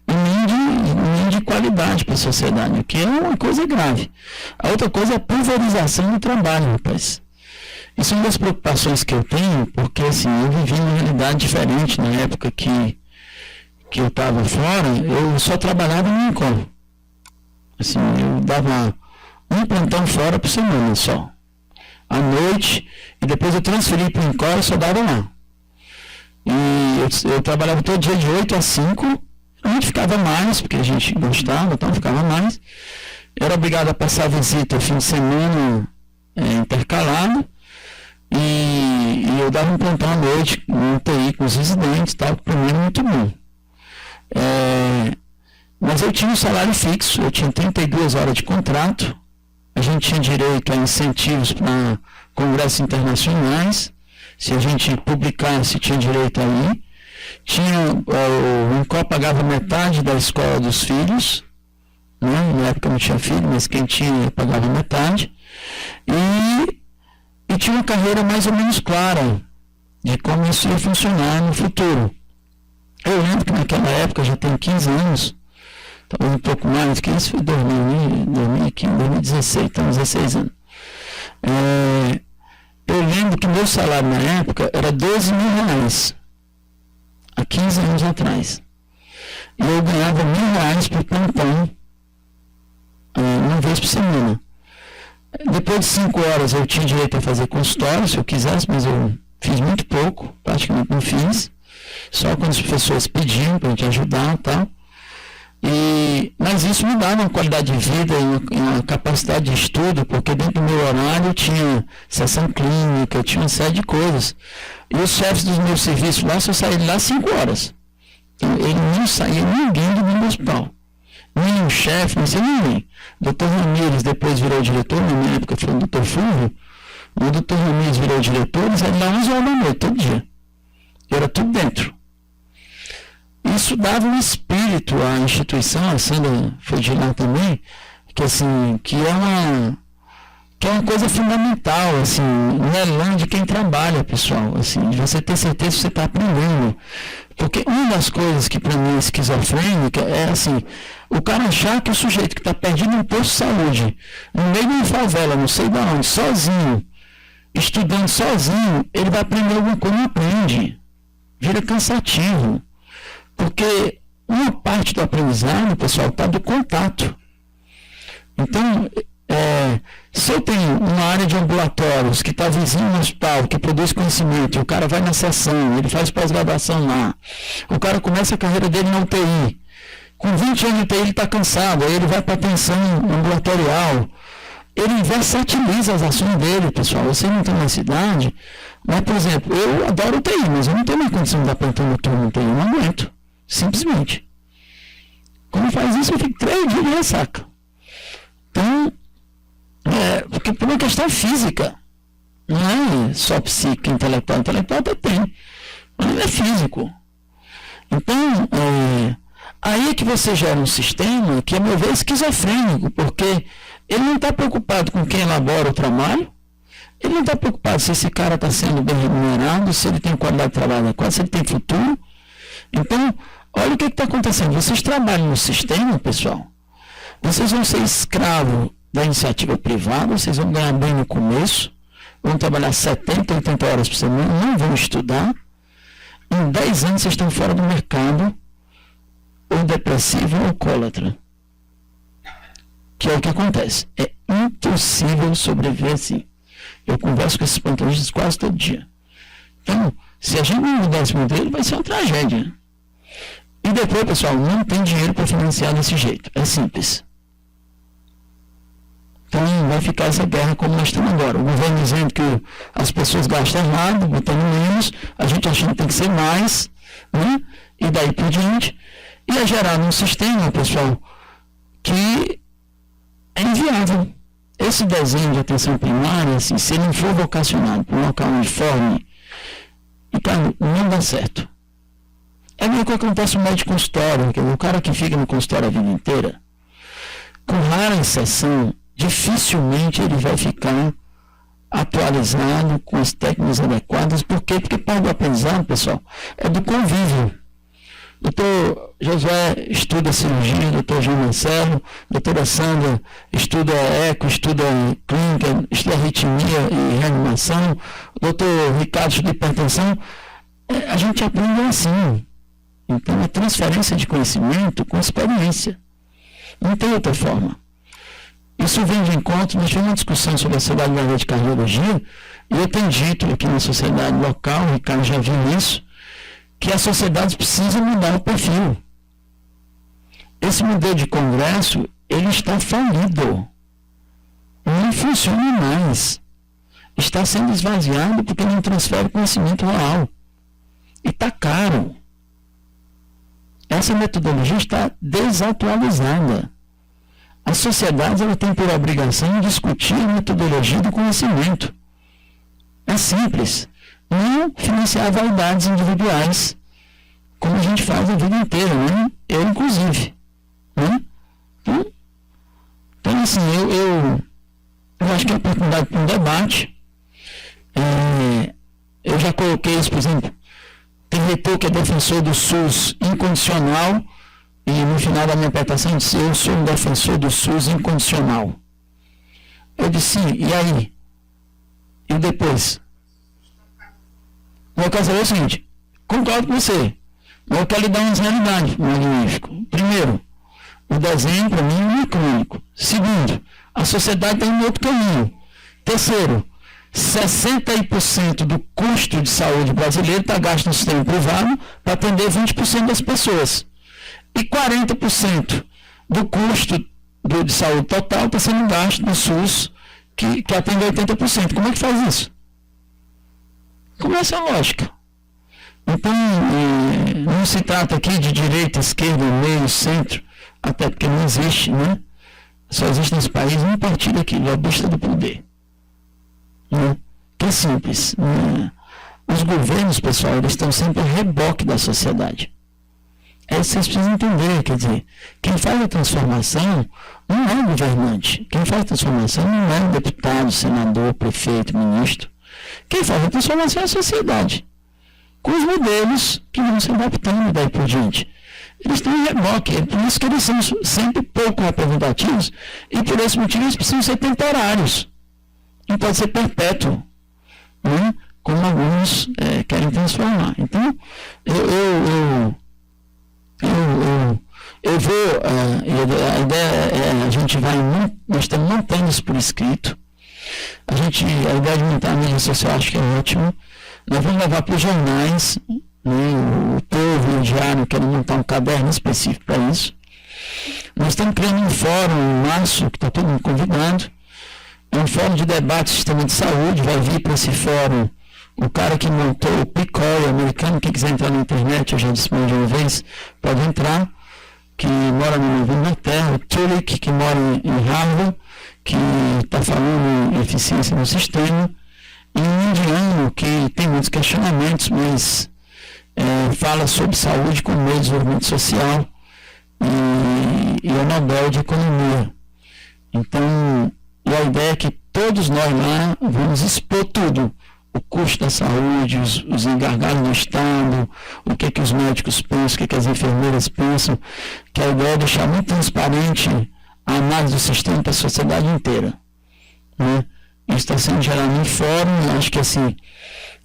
e nem de qualidade para a sociedade, o que é uma coisa grave. A outra coisa é a pulverização do trabalho, rapaz. Isso é uma das preocupações que eu tenho, porque assim, eu vivi uma realidade diferente na época que eu estava fora, eu só trabalhava no Incom. Assim, eu dava um plantão fora por semana só. À noite, e depois eu transferi para o Incom e só dava lá. E eu trabalhava todo dia de 8 a 5, a gente ficava mais, porque a gente gostava, então ficava mais. Eu era obrigado a passar visita fim de semana intercalado, e eu dava um plantão à noite, um TI com os residentes, tal, para mim era muito bom. Mas eu tinha um salário fixo, eu tinha 32 horas de contrato, a gente tinha direito a incentivos para congressos internacionais, se a gente publicasse tinha direito a ir, o Incom pagava metade da escola dos filhos, né? Na época não tinha filho, mas quem tinha pagava metade, e tinha uma carreira mais ou menos clara de como isso ia funcionar no futuro. Eu lembro que naquela época, já tem 15 anos, talvez um pouco mais, que isso foi 2015, 2016, então 16 anos. Eu lembro que meu salário na época era 12 mil reais, há 15 anos atrás. E eu ganhava R$1.000 por plantão, uma vez por semana. Depois de 5 horas eu tinha direito a fazer consultório, se eu quisesse, mas eu fiz muito pouco, praticamente não fiz. Só quando as pessoas pediam para a gente ajudar e tal. Mas isso me dava uma qualidade de vida e uma capacidade de estudo, porque dentro do meu horário tinha sessão clínica, tinha uma série de coisas. E os chefes dos meus serviços lá só saíram lá 5 horas. Então, ele não saía ninguém do meu hospital. Nem o chefe, não sei ninguém. O Dr. Ramires depois virou diretor, na minha época foi o Dr. Fulvio. O Dr. Ramires virou diretor, ele saía lá 11 horas da noite, todo dia. E era tudo dentro. Isso dava um espírito à instituição, a Sandra foi de lá também, que é uma coisa fundamental, assim, não é longe de quem trabalha, pessoal, assim, de você ter certeza que você está aprendendo. Porque uma das coisas que para mim é esquizofrênica é assim, o cara achar que o sujeito que está perdido em posto de saúde, no meio de uma favela, não sei de onde, sozinho, estudando sozinho, ele vai aprender alguma coisa, não aprende. Vira cansativo. Porque uma parte do aprendizado, pessoal, está do contato. Então, se eu tenho uma área de ambulatórios que está vizinho no hospital, que produz conhecimento, e o cara vai na sessão, ele faz pós-graduação lá, o cara começa a carreira dele na UTI, com 20 anos de UTI ele está cansado, aí ele vai para a atenção ambulatorial, ele versatiliza as ações dele, pessoal. Você não tem uma cidade, mas, por exemplo, eu adoro UTI, mas eu não tenho mais condição de dar plantão noturno no UTI, eu não aguento. Simplesmente. Quando faz isso, eu fico 3 dias de ressaca. Então, porque por uma questão física, não é só psíquica, intelectual. Intelectual até tem, mas é físico. Então, aí é que você gera um sistema que, a meu ver, é esquizofrênico, porque ele não está preocupado com quem elabora o trabalho, ele não está preocupado se esse cara está sendo bem remunerado, se ele tem qualidade de trabalho adequada, se ele tem futuro. Então, olha o que está acontecendo. Vocês trabalham no sistema, pessoal, vocês vão ser escravos da iniciativa privada, vocês vão ganhar bem no começo, vão trabalhar 70, 80 horas por semana, não vão estudar. Em 10 anos vocês estão fora do mercado, ou depressivo ou alcoólatra. Que é o que acontece. É impossível sobreviver assim. Eu converso com esses plantonistas quase todo dia. Então, se a gente não mudar esse modelo, vai ser uma tragédia. E depois, pessoal, não tem dinheiro para financiar desse jeito. É simples. Então, vai ficar essa guerra como nós estamos agora. O governo dizendo que as pessoas gastam errado, botando menos, a gente achando que tem que ser mais, né? E daí por diante. E é gerado um sistema, pessoal, que é inviável. Esse desenho de atenção primária, assim, se ele não for vocacionado para um local onde forme, então não dá certo. É meio que acontece no médico consultório, que o cara que fica no consultório a vida inteira, com rara exceção, dificilmente ele vai ficar atualizado com as técnicas adequadas. Por quê? Porque parte do aprendizado, pessoal, é do convívio. Doutor Josué estuda cirurgia, doutor João Marcelo, doutora Sandra estuda eco, estuda clínica, estuda arritmia e reanimação, doutor Ricardo estuda hipertensão. A gente aprende assim. Então, a transferência de conhecimento com experiência. Não tem outra forma. Isso vem de encontro, nós tivemos uma discussão sobre a Sociedade Brasileira de Cardiologia, e eu tenho dito aqui na sociedade local, o Ricardo já viu isso, que as sociedades precisam mudar o perfil. Esse modelo de congresso, ele está falido. Não funciona mais. Está sendo esvaziado porque não transfere conhecimento real. E está caro. Essa metodologia está desatualizada. As sociedades ela têm por obrigação de discutir a metodologia do conhecimento. É simples. Não financiar vaidades individuais, como a gente faz a vida inteira, né? Eu inclusive. Né? Então assim, eu acho que é uma oportunidade para um debate. Eu já coloquei isso, por exemplo, tem reitor que é defensor do SUS incondicional, e no final da minha apresentação disse, eu sou um defensor do SUS incondicional. Eu disse, e aí? E depois? Eu quero saber o seguinte, concordo com você, mas eu quero lhe dar umas realidades, magnífico. Primeiro, o desenho para mim não é crônico. Segundo, a sociedade tem um outro caminho. Terceiro, 60% do custo de saúde brasileiro está gasto no sistema privado para atender 20% das pessoas. E 40% do custo de saúde total está sendo gasto no SUS, que atende 80%. Como é que faz isso? Como é essa lógica? Então, não se trata aqui de direita, esquerda, meio, centro, até porque não existe, né? Só existe nesse país um partido aqui, lobista do poder. Né? Que é simples. Né? Os governos, pessoal, eles estão sempre a reboque da sociedade. Vocês precisam entender, quer dizer, quem faz a transformação não é o governante. Quem faz a transformação não é o deputado, senador, prefeito, ministro. Quem faz a transformação é a sociedade. Com os modelos que vão se adaptando daí por diante. Eles estão em reboque, é por isso que eles são sempre pouco representativos e por esse motivo eles precisam ser temporários. Não pode ser perpétuo, né? Como alguns querem transformar. Então, eu vou, a ideia é, nós estamos montando isso por escrito. A ideia de montar a mídia social acho que é ótimo. Nós vamos levar para os jornais, né, o Povo e o Diário, querem montar um caderno específico para isso. Nós estamos criando um fórum em março, que está todo mundo convidado. É um fórum de debate do sistema de saúde. Vai vir para esse fórum o cara que montou o PICOI americano. Quem quiser entrar na internet, eu já disse mais de uma vez, pode entrar, que mora na Inglaterra, o Tulik, que mora em Harvard, que está falando em eficiência no sistema, e um indiano que tem muitos questionamentos, mas fala sobre saúde como meio de desenvolvimento social, e é Nobel de Economia. Então, a ideia é que todos nós lá vamos expor tudo. O custo da saúde, os engargalos do Estado, o que os médicos pensam, o que as enfermeiras pensam, que a ideia é deixar muito transparente a análise do sistema para a sociedade inteira. Né? Isso está sendo gerado em fórum, acho que assim,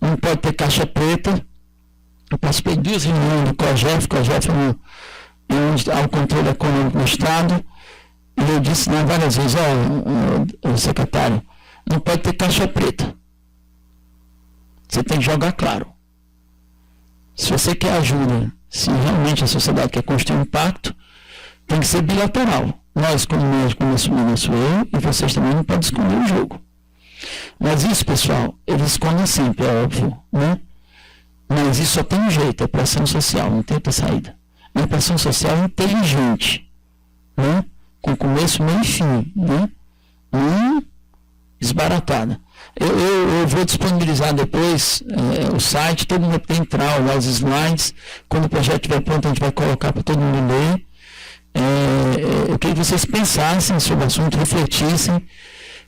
não pode ter caixa preta. Eu participei de 2 reuniões do COGEF é onde há o controle econômico no Estado, e eu disse várias vezes, secretário, não pode ter caixa preta. Você tem que jogar claro. Se você quer ajuda, se realmente a sociedade quer construir um impacto, tem que ser bilateral. Nós, como médico, começo eu, e vocês também não podem esconder o jogo. Mas isso, pessoal, eles escondem sempre, é óbvio, né? Mas isso só tem um jeito, é pressão social, não tem outra saída. Uma pressão social inteligente, né? Com começo, meio e fim, né? Não desbaratada. Eu vou disponibilizar depois o site, todo mundo tem que entrar, olhar os slides. Quando o projeto estiver pronto, a gente vai colocar para todo mundo ler. Eu queria que vocês pensassem sobre o assunto, refletissem,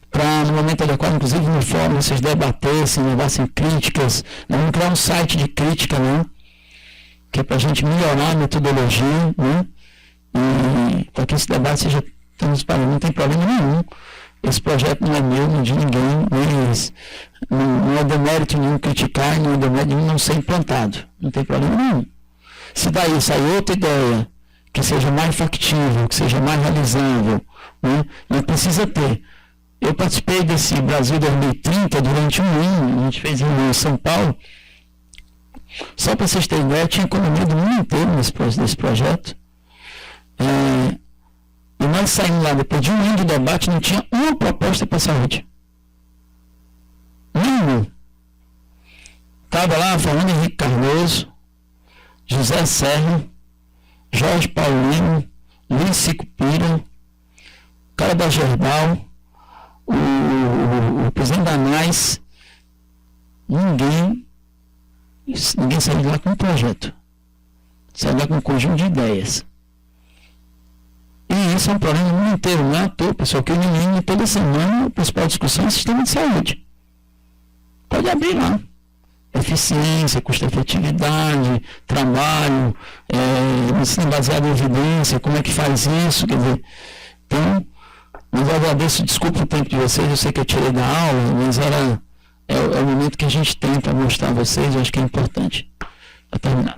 para no momento adequado, inclusive no fórum, vocês debatessem, levassem críticas. Não vamos criar um site de crítica, não, que é para a gente melhorar a metodologia, né? E para que esse debate seja transparente, não tem problema nenhum. Esse projeto não é meu, nem de ninguém, não é demérito nenhum criticar, não é demérito nenhum não ser implantado, não tem problema nenhum. Se daí sair outra ideia que seja mais factível, que seja mais realizável, né? Não precisa ter. Eu participei desse Brasil 2030 durante um ano, a gente fez em São Paulo. Só para vocês terem ideia, tinha economia do mundo inteiro nesse projeto. E nós saímos lá, depois de um ano de debate, não tinha uma proposta para a saúde. Nenhuma. Estava lá Fernando Henrique Cardoso, José Serra, Jorge Paulino, Luiz Sicupira, o cara da Gerbal, o presidente da ANAS. Ninguém saiu de lá com um projeto. Saiu de lá com um conjunto de ideias. E isso é um problema no mundo inteiro, não é à toa, pessoal, que o menino toda semana a principal discussão é o sistema de saúde. Pode abrir lá. Eficiência, custo-efetividade, trabalho, ensino baseado em evidência, como é que faz isso, quer dizer. Então, mas eu agradeço, desculpa o tempo de vocês, eu sei que eu tirei da aula, mas é o momento que a gente tem para mostrar a vocês, eu acho que é importante. Para terminar.